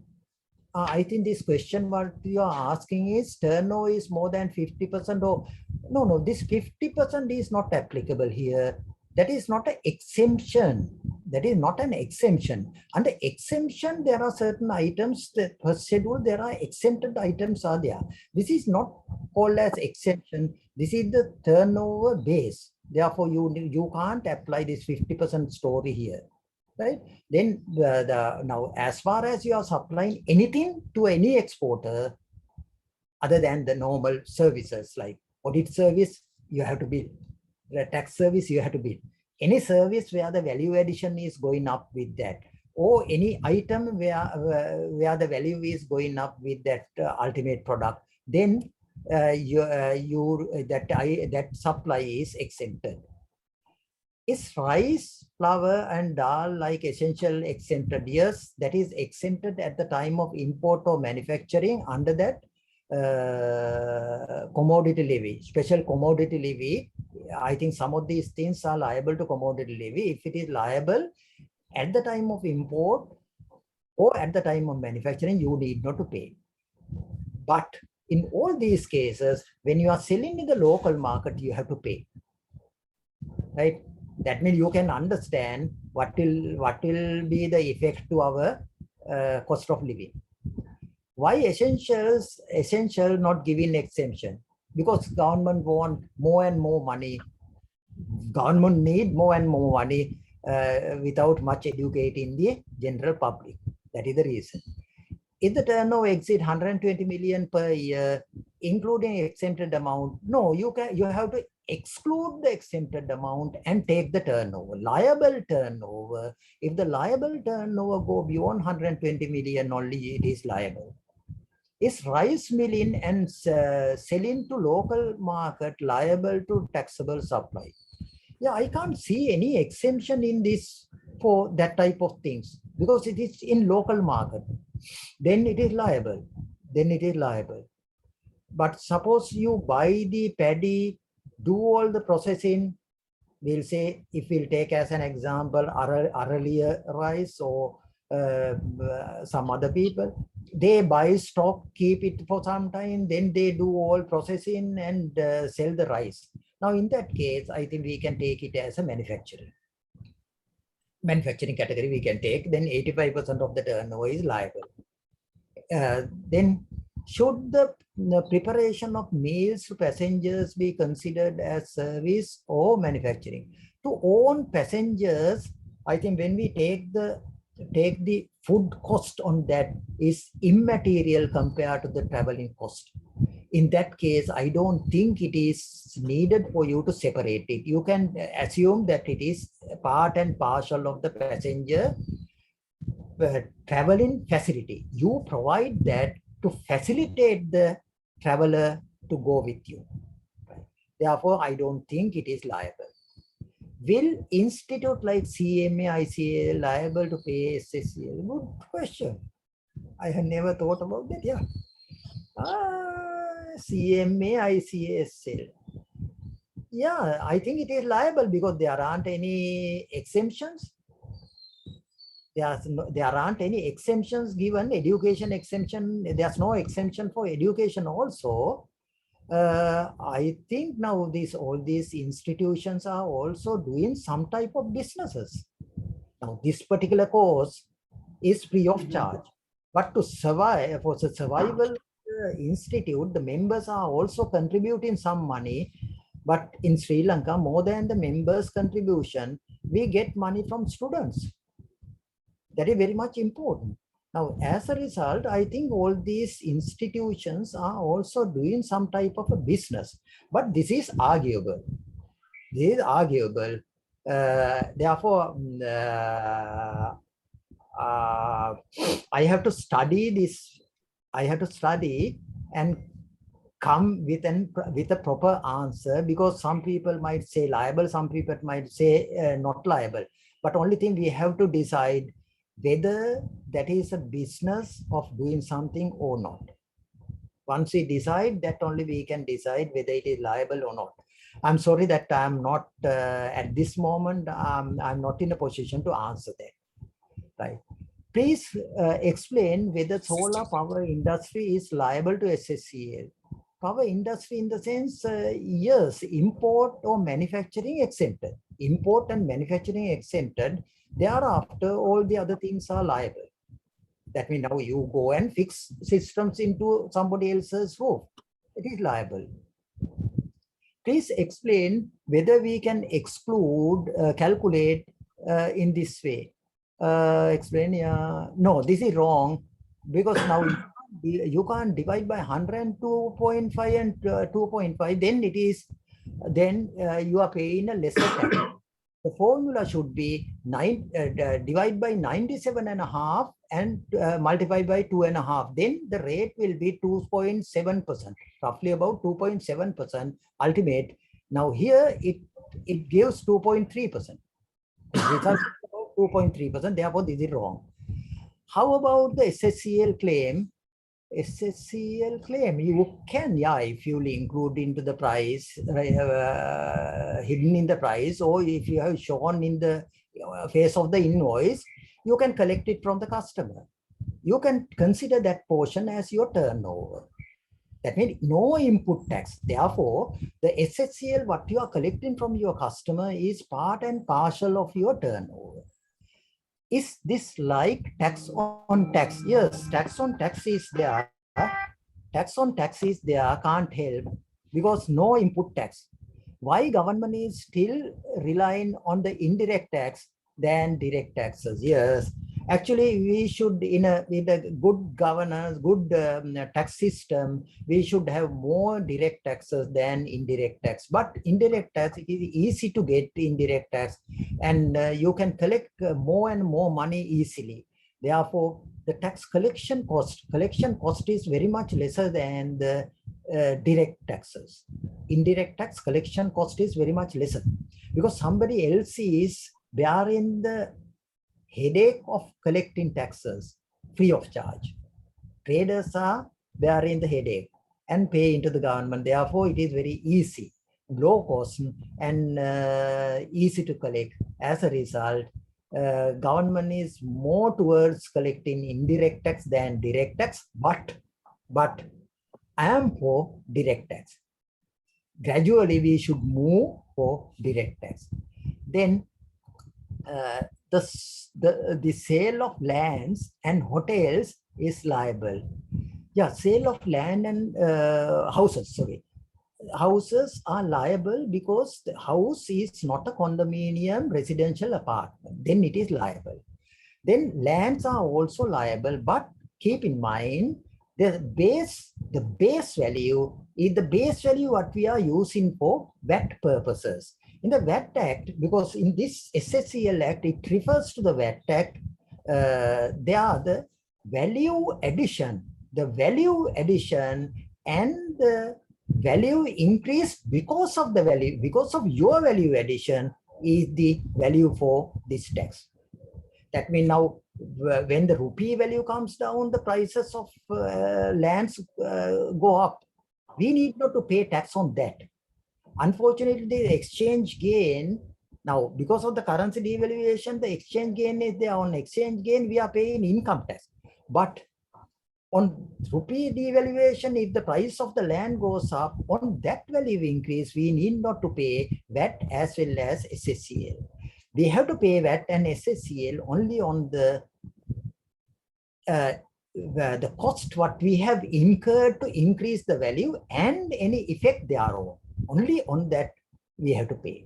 I think this question what you are asking is turnover is more than 50% or no, this 50% is not applicable here. That is not an exemption. That is not an exemption. Under exemption, there are certain items that per schedule, there are exempted items are there. This is not called as exemption. This is the turnover base. Therefore, you can't apply this 50% story here. Right? Then now, as far as you are supplying anything to any exporter, other than the normal services like audit service, you have to bill. The tax service, you have to bill. Any service where the value addition is going up with that, or any item where the value is going up with that ultimate product, then that supply is exempted. Is rice, flour, and dal like essential exempted? Yes, that is exempted at the time of import or manufacturing under that commodity levy, special commodity levy. I think some of these things are liable to commodity levy. If it is liable at the time of import or at the time of manufacturing, you need not to pay. But in all these cases, when you are selling in the local market, you have to pay. Right? That means you can understand what will be the effect to our cost of living. Why essential not giving exemption? Because government want more and more money. Government need more and more money without much educating the general public. That is the reason. If the turnover exceeds 120 million per year, including exempted amount, no, you have to exclude the exempted amount and take the turnover. Liable turnover, if the liable turnover go beyond 120 million only, it is liable. Is rice milling and selling to local market liable to taxable supply? Yeah, I can't see any exemption in this for that type of things because it is in local market. Then it is liable. Then it is liable. But suppose you buy the paddy, do all the processing. We'll say, if we'll take as an example, Aralia rice or some other people, they buy stock, keep it for some time, then they do all processing and sell the rice. Now, in that case, I think we can take it as a manufacturing category. We can take, then 85% of the turnover is liable. Then should the preparation of meals to passengers be considered as service or manufacturing? To own passengers, I think when we take the food cost on that is immaterial compared to the traveling cost. In that case, I don't think it is needed for you to separate it. You can assume that it is part and parcel of the passenger traveling facility. You provide that to facilitate the traveler to go with you. Therefore, I don't think it is liable. Will institute like CMA, ICA liable to pay SSCL? Good question. I have never thought about that. Yeah. CMA, ICA, yeah, I think it is liable because there aren't any exemptions. There aren't any exemptions given. Education exemption, there's no exemption for education also. I think now all these institutions are also doing some type of businesses. Now this particular course is free of charge, but to survive, for the survival institute, the members are also contributing some money. But in Sri Lanka, more than the members' contribution, we get money from students. That is very much important. Now, as a result, I think all these institutions are also doing some type of a business, but this is arguable. This is arguable. Therefore, I have to study this. I have to study and come with a proper answer, because some people might say liable, some people might say not liable. But only thing we have to decide whether that is a business of doing something or not. Once we decide that, only we can decide whether it is liable or not. I'm sorry that I'm not at this moment, I'm not in a position to answer that. Right. Please explain whether solar power industry is liable to SSCL. Power industry in the sense, yes, import or manufacturing exempted. Import and manufacturing exempted. Thereafter, all the other things are liable. That means now you go and fix systems into somebody else's roof. It is liable. Please explain whether we can exclude, calculate in this way. Explain, yeah. No, this is wrong, because now you can't divide by 102.5 and 2.5, then it is, then you are paying a lesser tax. The formula should be divide by 97.5 and multiply by 2.5. Then the rate will be 2.7%, roughly about 2.7% ultimate. Now here it gives 2.3%. 2.3%. Therefore, this is wrong. How about the SSCL claim? SSCL claim, you can, yeah, if you include into the price, hidden in the price, or if you have shown in the face of the invoice, you can collect it from the customer. You can consider that portion as your turnover. That means no input tax. Therefore, the SSCL, what you are collecting from your customer, is part and parcel of your turnover. Is this like tax on tax? Yes, tax on tax is there. Tax on tax is there, can't help, because no input tax. Why government is still relying on the indirect tax than direct taxes? Yes, Actually, we should, with a good governance, good tax system, we should have more direct taxes than indirect tax. But indirect tax, it is easy to get indirect tax, and you can collect more and more money easily. Therefore, the tax collection cost is very much lesser than the direct taxes. Indirect tax collection cost is very much lesser because somebody else is bearing the headache of collecting taxes free of charge. Traders are bearing the headache and pay into the government. Therefore, it is very easy, low cost, and easy to collect. As a result, government is more towards collecting indirect tax than direct tax, but I am for direct tax. Gradually, we should move for direct tax. Then the sale of lands and hotels is liable. Yeah, sale of land and houses, sorry. Houses are liable because the house is not a condominium residential apartment. Then it is liable. Then lands are also liable, but keep in mind the base value is the base value what we are using for VAT purposes. In the VAT Act, because in this SSCL Act, it refers to the VAT Act, there are the value addition and the value increase because of your value addition is the value for this tax. That means now when the rupee value comes down, the prices of lands go up. We need not to pay tax on that. Unfortunately, the exchange gain, now because of the currency devaluation, the exchange gain is there. On exchange gain, we are paying income tax. But on rupee devaluation, if the price of the land goes up, on that value increase, we need not to pay VAT as well as SSCL. We have to pay VAT and SSCL only on the cost what we have incurred to increase the value and any effect thereof. Only on that we have to pay.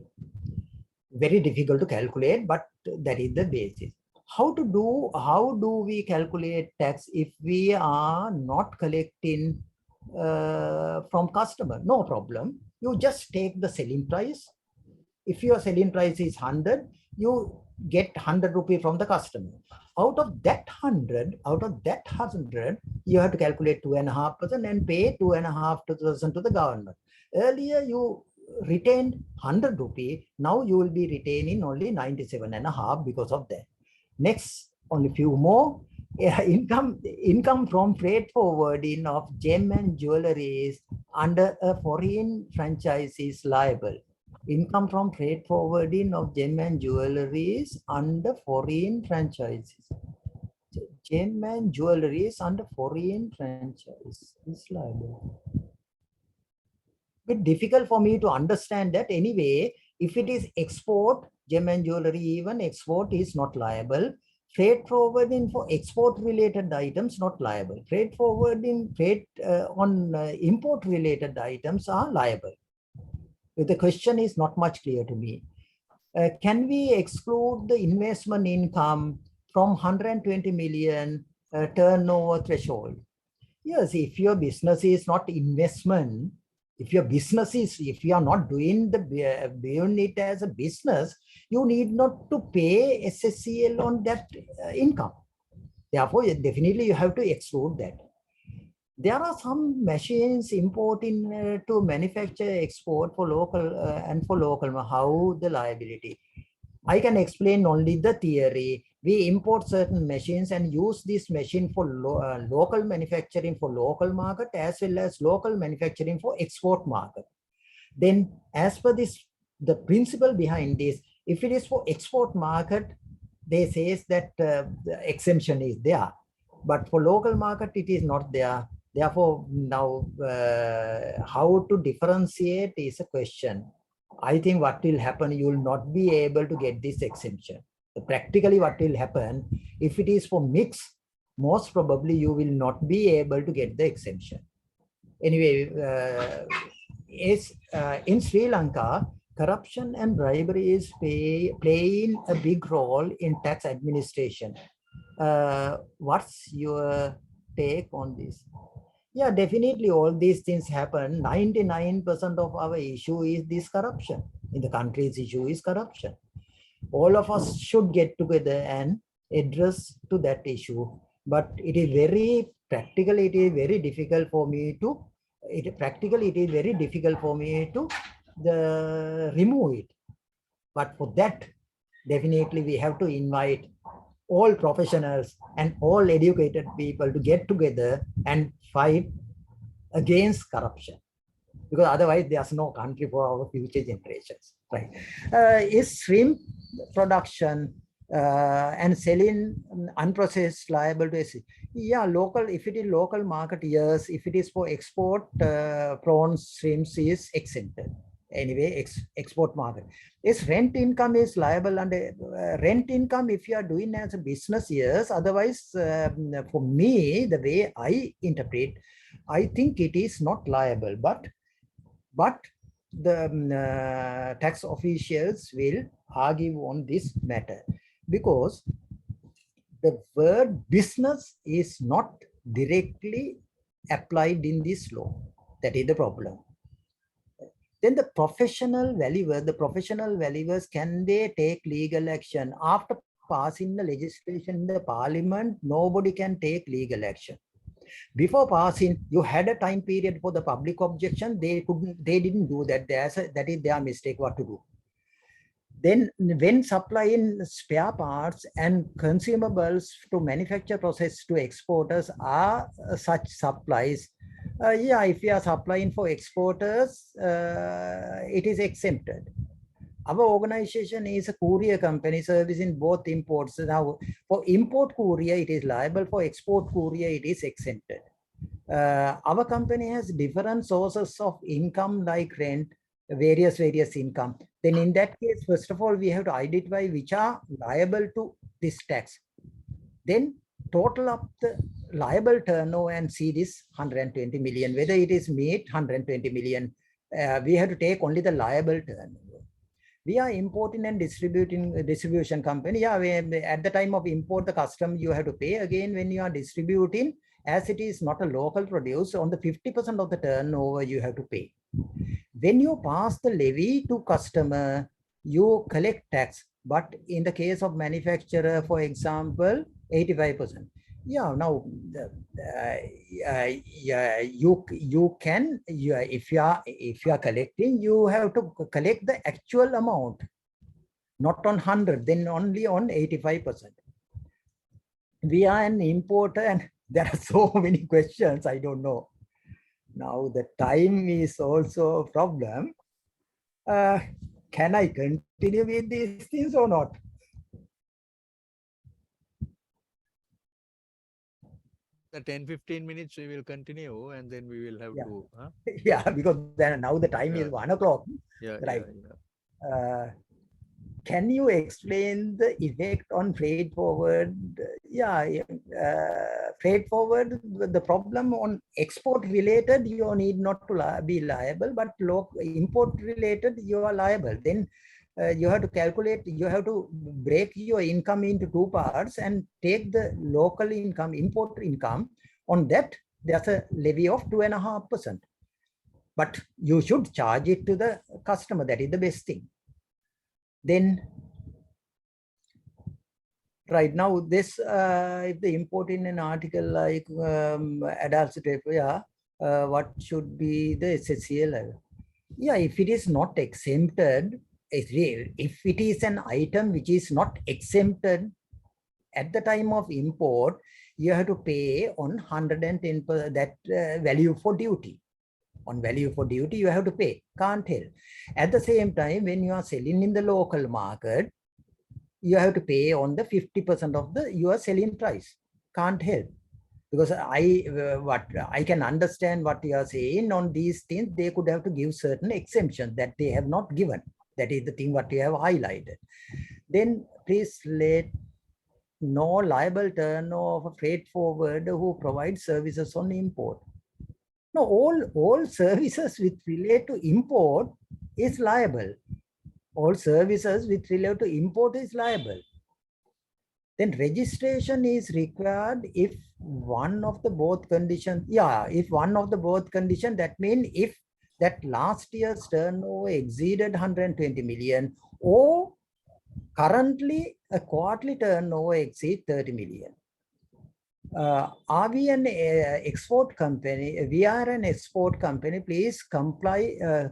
Very difficult to calculate, but that is the basis. How do we calculate tax if we are not collecting from customer? No problem. You just take the selling price. If your selling price is 100, you get 100 rupees from the customer. Out of that 100, you have to calculate 2.5% and pay 2.5% to the government. Earlier, you retained 100 rupees. Now you will be retaining only 97.5 because of that. Next, only few more. Income from freight forwarding of gem and jewelries under a foreign franchise is liable. Income from freight forwarding of gem and jewelries under foreign franchises. Gem and jewelries under foreign franchise is liable. Bit difficult for me to understand that. Anyway, if it is export, gem and jewelry, even export is not liable. Freight forwarding for export related items not liable. Freight forwarding, on import related items are liable. The question is not much clear to me. Can we exclude the investment income from 120 million turnover threshold? Yes, if your business is not investment, if you are not doing it as a business, you need not to pay SSCL on that income. Therefore, definitely you have to exclude that. There are some machines importing to manufacture export for local and for local. How the liability? I can explain only the theory. We import certain machines and use this machine for local manufacturing for local market as well as local manufacturing for export market. Then as per this, the principle behind this, if it is for export market, they say that the exemption is there. But for local market, it is not there. Therefore, now how to differentiate is a question. I think what will happen, you will not be able to get this exemption. Practically what will happen, if it is for mix, most probably you will not be able to get the exemption. Anyway, in Sri Lanka, corruption and bribery is playing a big role in tax administration. What's your take on this? Yeah, definitely all these things happen. 99% of our issue is this corruption. In the country's issue is corruption. All of us should get together and address to that issue. But it is very practically, it is very difficult for me to, it is very difficult for me to remove it. But for that, definitely we have to invite all professionals and all educated people to get together and fight against corruption, because otherwise there's no country for our future generations, right? Is shrimp production and selling unprocessed liable to SC? Yeah, local, if it is local market, yes. If it is for export, prawns, shrimps is exempted. Anyway, export market. Is rent income is liable under rent income if you are doing as a business, yes. Otherwise, for me, the way I interpret, I think it is not liable, but the tax officials will argue on this matter, because the word business is not directly applied in this law. That is the problem. Then the professional valuers, can they take legal action? After passing the legislation in the parliament, nobody can take legal action. Before passing, you had a time period for the public objection. They didn't do that. That is their mistake. What to do? Then when supplying spare parts and consumables to manufacture process to exporters are such supplies, yeah, if you are supplying for exporters, it is exempted. Our organization is a courier company servicing both imports. Now, for import courier, it is liable. For export courier, it is exempted. Our company has different sources of income like rent, various income. Then in that case, first of all, we have to identify which are liable to this tax. Then total up the liable turnover and see this 120 million, whether it is made 120 million. We have to take only the liable turnover. We are importing and distribution company. Yeah, at the time of import, the custom you have to pay. Again, when you are distributing, as it is not a local produce, on the 50% of the turnover you have to pay. When you pass the levy to customer, you collect tax. But in the case of manufacturer, for example, 85%. Yeah, now you can, if you are collecting, you have to collect the actual amount, not on 100, then only on 85%. We are an importer, and there are so many questions. I don't know. Now the time is also a problem. Can I continue with these things or not? The 10-15 minutes we will continue, and then we will have to. Huh? Yeah, because then now the time is 1 o'clock. Yeah, right. Yeah. Can you explain the effect on freight forward? Yeah, freight forward, the problem on export related, you need not to be liable, but import related, you are liable. Then you have to calculate, you have to break your income into two parts and take the local income, import income. On that, there's a levy of 2.5%. But you should charge it to the customer. That is the best thing. Then, right now, this, if they import in an article like adulterated, yeah, what should be the SSCA level? Yeah, if it is not exempted, if it is an item which is not exempted at the time of import, you have to pay on 110% that value for duty. On value for duty, you have to pay. Can't help. At the same time, when you are selling in the local market, you have to pay on the 50% of the your selling price. Can't help. Because I can understand what you are saying on these things. They could have to give certain exemptions that they have not given. That is the thing what you have highlighted. Then please let no liable turnover of a freight forwarder who provides services on import. No, all services which relate to import is liable. All services which relate to import is liable. then registration is required if one of the both conditions, if one of the both condition, that means if that last year's turnover exceeded 120 million or currently a quarterly turnover exceeds 30 million. Are we an export company? We are an export company. Please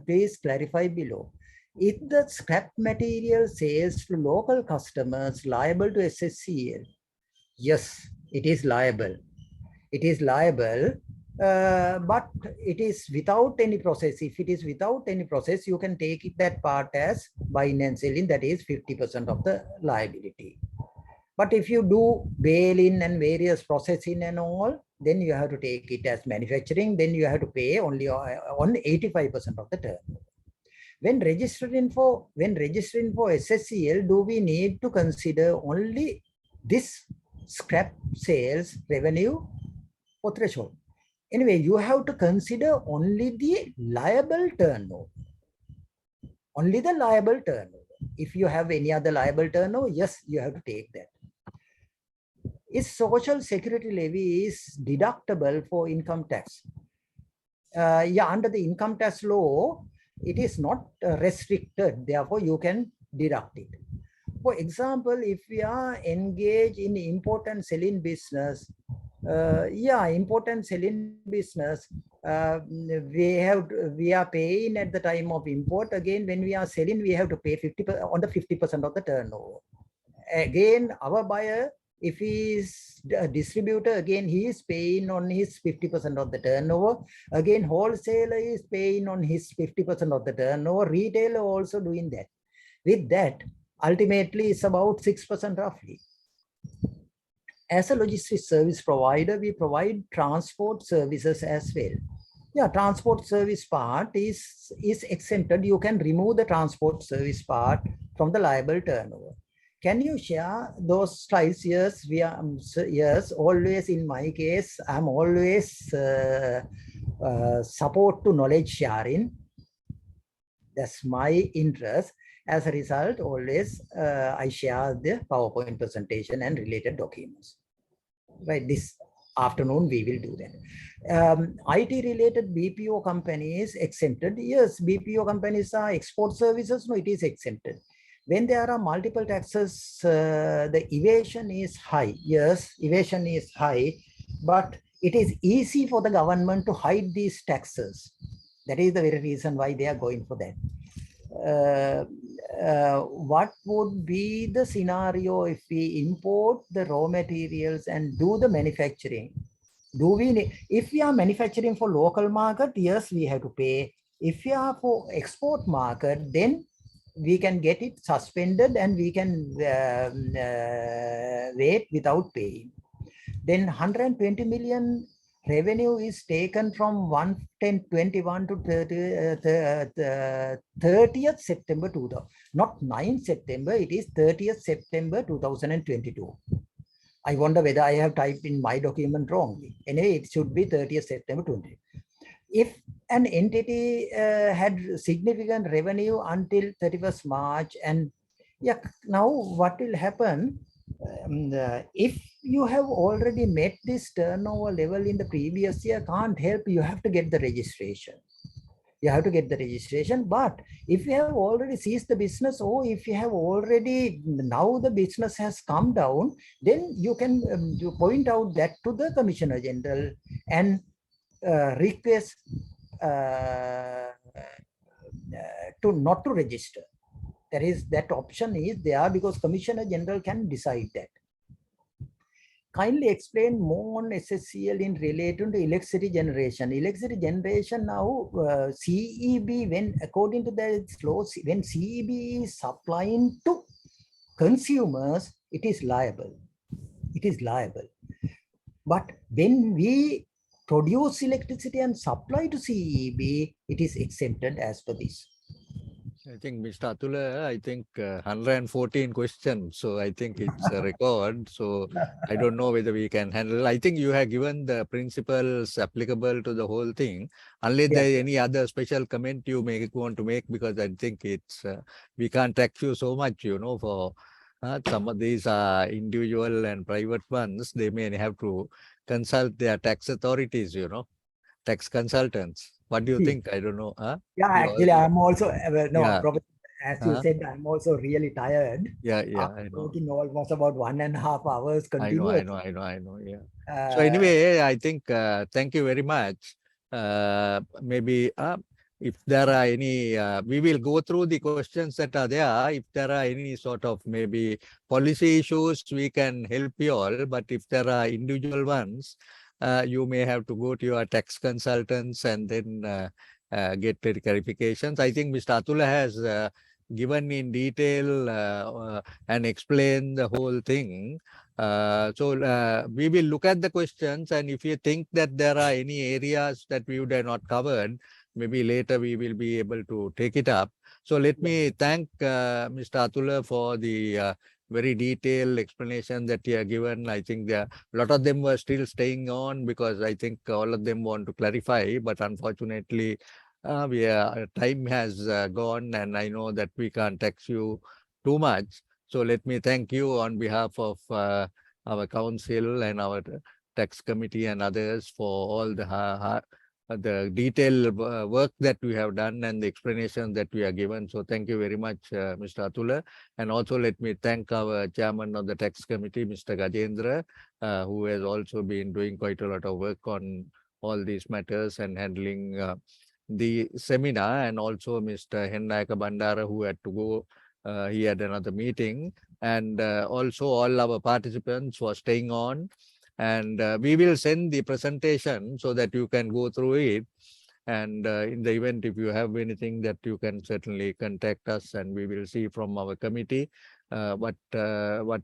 please clarify below. Is the scrap material sales to local customers liable to SSCL? Yes, it is liable. It is liable, but it is without any process. If it is without any process, you can take it that part as buying and selling, that is 50% of the liability. But if you do bail-in and various processing and all, then you have to take it as manufacturing, then you have to pay only on 85% of the turnover. When registering for SSCL, do we need to consider only this scrap sales revenue or threshold? Anyway, you have to consider only the liable turnover. Only the liable turnover. If you have any other liable turnover, yes, you have to take that. Is social security levy is deductible for income tax? Under the income tax law, it is not restricted. Therefore, you can deduct it. For example, if we are engaged in import and selling business, import and selling business, we are paying at the time of import. Again, when we are selling, we have to pay 50% on the 50% of the turnover. Again, our buyer, if he is a distributor, again, he is paying on his 50% of the turnover. Again, wholesaler is paying on his 50% of the turnover. Retailer also doing that. With that, ultimately, it's about 6% roughly. As a logistics service provider, we provide transport services as well. Transport service part is exempted. You can remove the transport service part from the liable turnover. Can you share those slides? Yes, yes, always in my case, I'm always support to knowledge sharing. That's my interest. As a result, always I share the PowerPoint presentation and related documents. Right, this afternoon we will do that. IT related BPO companies exempted. Yes, BPO companies are export services. No, it is exempted. When there are multiple taxes, the evasion is high. Yes, evasion is high, but it is easy for the government to hide these taxes. That is the very reason why they are going for that. What would be the scenario if we import the raw materials and do the manufacturing? If we are manufacturing for local market, yes, we have to pay. If we are for export market, then we can get it suspended and we can wait without paying. Then 120 million revenue is taken from 1/10/21 to 30th September 2000. Not 9th September, it is 30th September 2022. I wonder whether I have typed in my document wrongly. Anyway, it should be 30th September 2022. If an entity had significant revenue until 31st March, and now what will happen? If you have already met this turnover level in the previous year, can't help, you have to get the registration. You have to get the registration. But if you have already ceased the business, or if you have already, now the business has come down, then you can you point out that to the Commissioner General and request to not to register. That option is there because Commissioner General can decide that. Kindly explain more on SSCL in relation to electricity generation. Electricity generation now, CEB, when according to the laws, when CEB is supplying to consumers, it is liable. It is liable. But when we produce electricity and supply to CEB, it is exempted as per this. I think, Mr. Atula, I think 114 questions. So I think it's a record. So I don't know whether we can handle. I think you have given the principles applicable to the whole thing. Unless there is any other special comment you may want to make, because I think it's we can't tax you so much, for Some of these are individual and private ones. They may have to consult their tax authorities, tax consultants. What do you think? I don't know. Yeah, You actually, also, I'm also, no, yeah, Professor, as you said, I'm also really tired. yeah, After I know. working almost about 1.5 hours I know, continuous. yeah. So Uh, anyway, I think, thank you very much. Maybe if there are any, we will go through the questions that are there. If there are any sort of maybe policy issues, we can help you all. But if there are individual ones, you may have to go to your tax consultants and then get the clarifications. I think Mr. Atula has given in detail and explained the whole thing. So we will look at the questions, and if you think that there are any areas that we would have not covered, maybe later we will be able to take it up. So let me thank Mr. Atula for the very detailed explanation that he has given. I think a lot of them were still staying on because I think all of them want to clarify, but unfortunately, time has gone, and I know that we can't text you too much. So let me thank you on behalf of our council and our tax committee and others for all the detailed work that we have done and the explanation that we are given. So thank you very much, Mr. Atula. And also let me thank our chairman of the tax committee, Mr. Gajendra, who has also been doing quite a lot of work on all these matters and handling the seminar, and also Mr. Hennayaka Bandara, who had to go. He had another meeting, and also all our participants for staying on. And we will send the presentation so that you can go through it. And in the event, if you have anything, that you can certainly contact us, and we will see from our committee what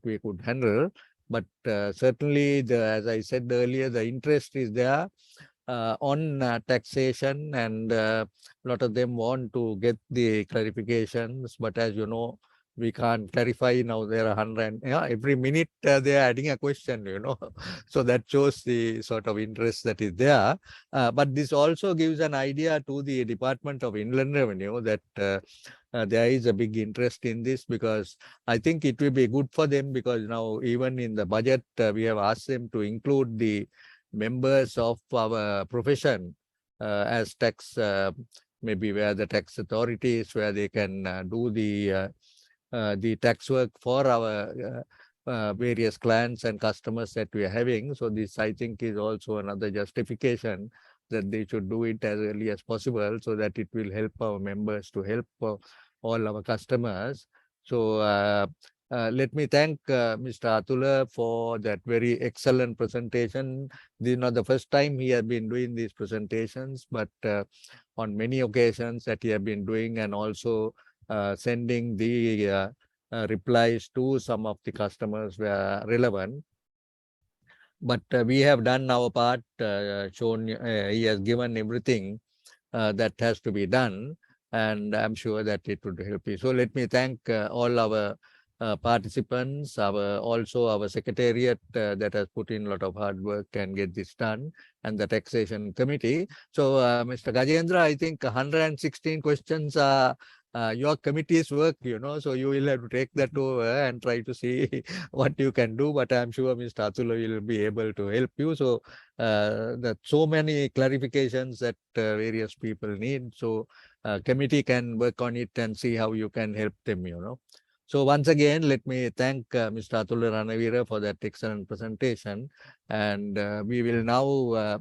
we could handle. But certainly, as I said earlier, the interest is there on taxation, and a lot of them want to get the clarifications. But as you know, we can't clarify now. There are 100, every minute they are adding a question, So that shows the sort of interest that is there. But this also gives an idea to the Department of Inland Revenue that there is a big interest in this, because I think it will be good for them, because now even in the budget, we have asked them to include the members of our profession as tax, maybe where the tax authorities, where they can do the tax work for our various clients and customers that we are having. So this, I think, is also another justification that they should do it as early as possible, so that it will help our members to help all our customers. So let me thank Mr. Atula for that very excellent presentation. This is not the first time he has been doing these presentations, but on many occasions that he has been doing, and also sending the replies to some of the customers were relevant. But we have done our part, shown, he has given everything that has to be done, and I'm sure that it would help you. So let me thank all our participants, also our secretariat that has put in a lot of hard work and get this done, and the taxation committee. So Mr. Gajendra, I think 116 questions are your committee's work, so you will have to take that over and try to see what you can do. But I'm sure Mr. Atula will be able to help you. So that so many clarifications that various people need. So committee can work on it and see how you can help them, So once again, let me thank Mr. Atula Ranavira for that excellent presentation. And we will now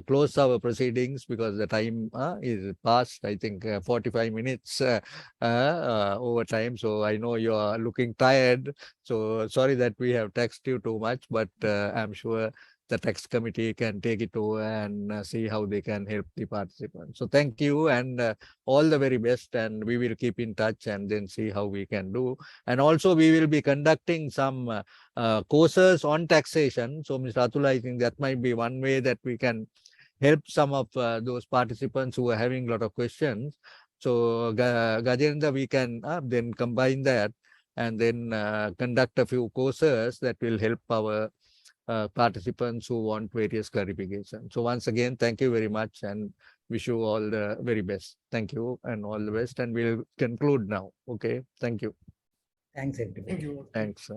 close our proceedings, because the time is past, I think 45 minutes over time. So I know you are looking tired. So sorry that we have taxed you too much, but I'm sure the tax committee can take it over and see how they can help the participants. So thank you, and all the very best, and we will keep in touch and then see how we can do. And also we will be conducting some courses on taxation. So Mr. Atula, I think that might be one way that we can help some of those participants who are having a lot of questions. So Gajendra, we can then combine that and then conduct a few courses that will help our participants who want various clarifications. So once again, thank you very much, and wish you all the very best. Thank you and all the best, and we'll conclude now. Okay, thank you. Thanks, everybody. Thank you all. Thanks.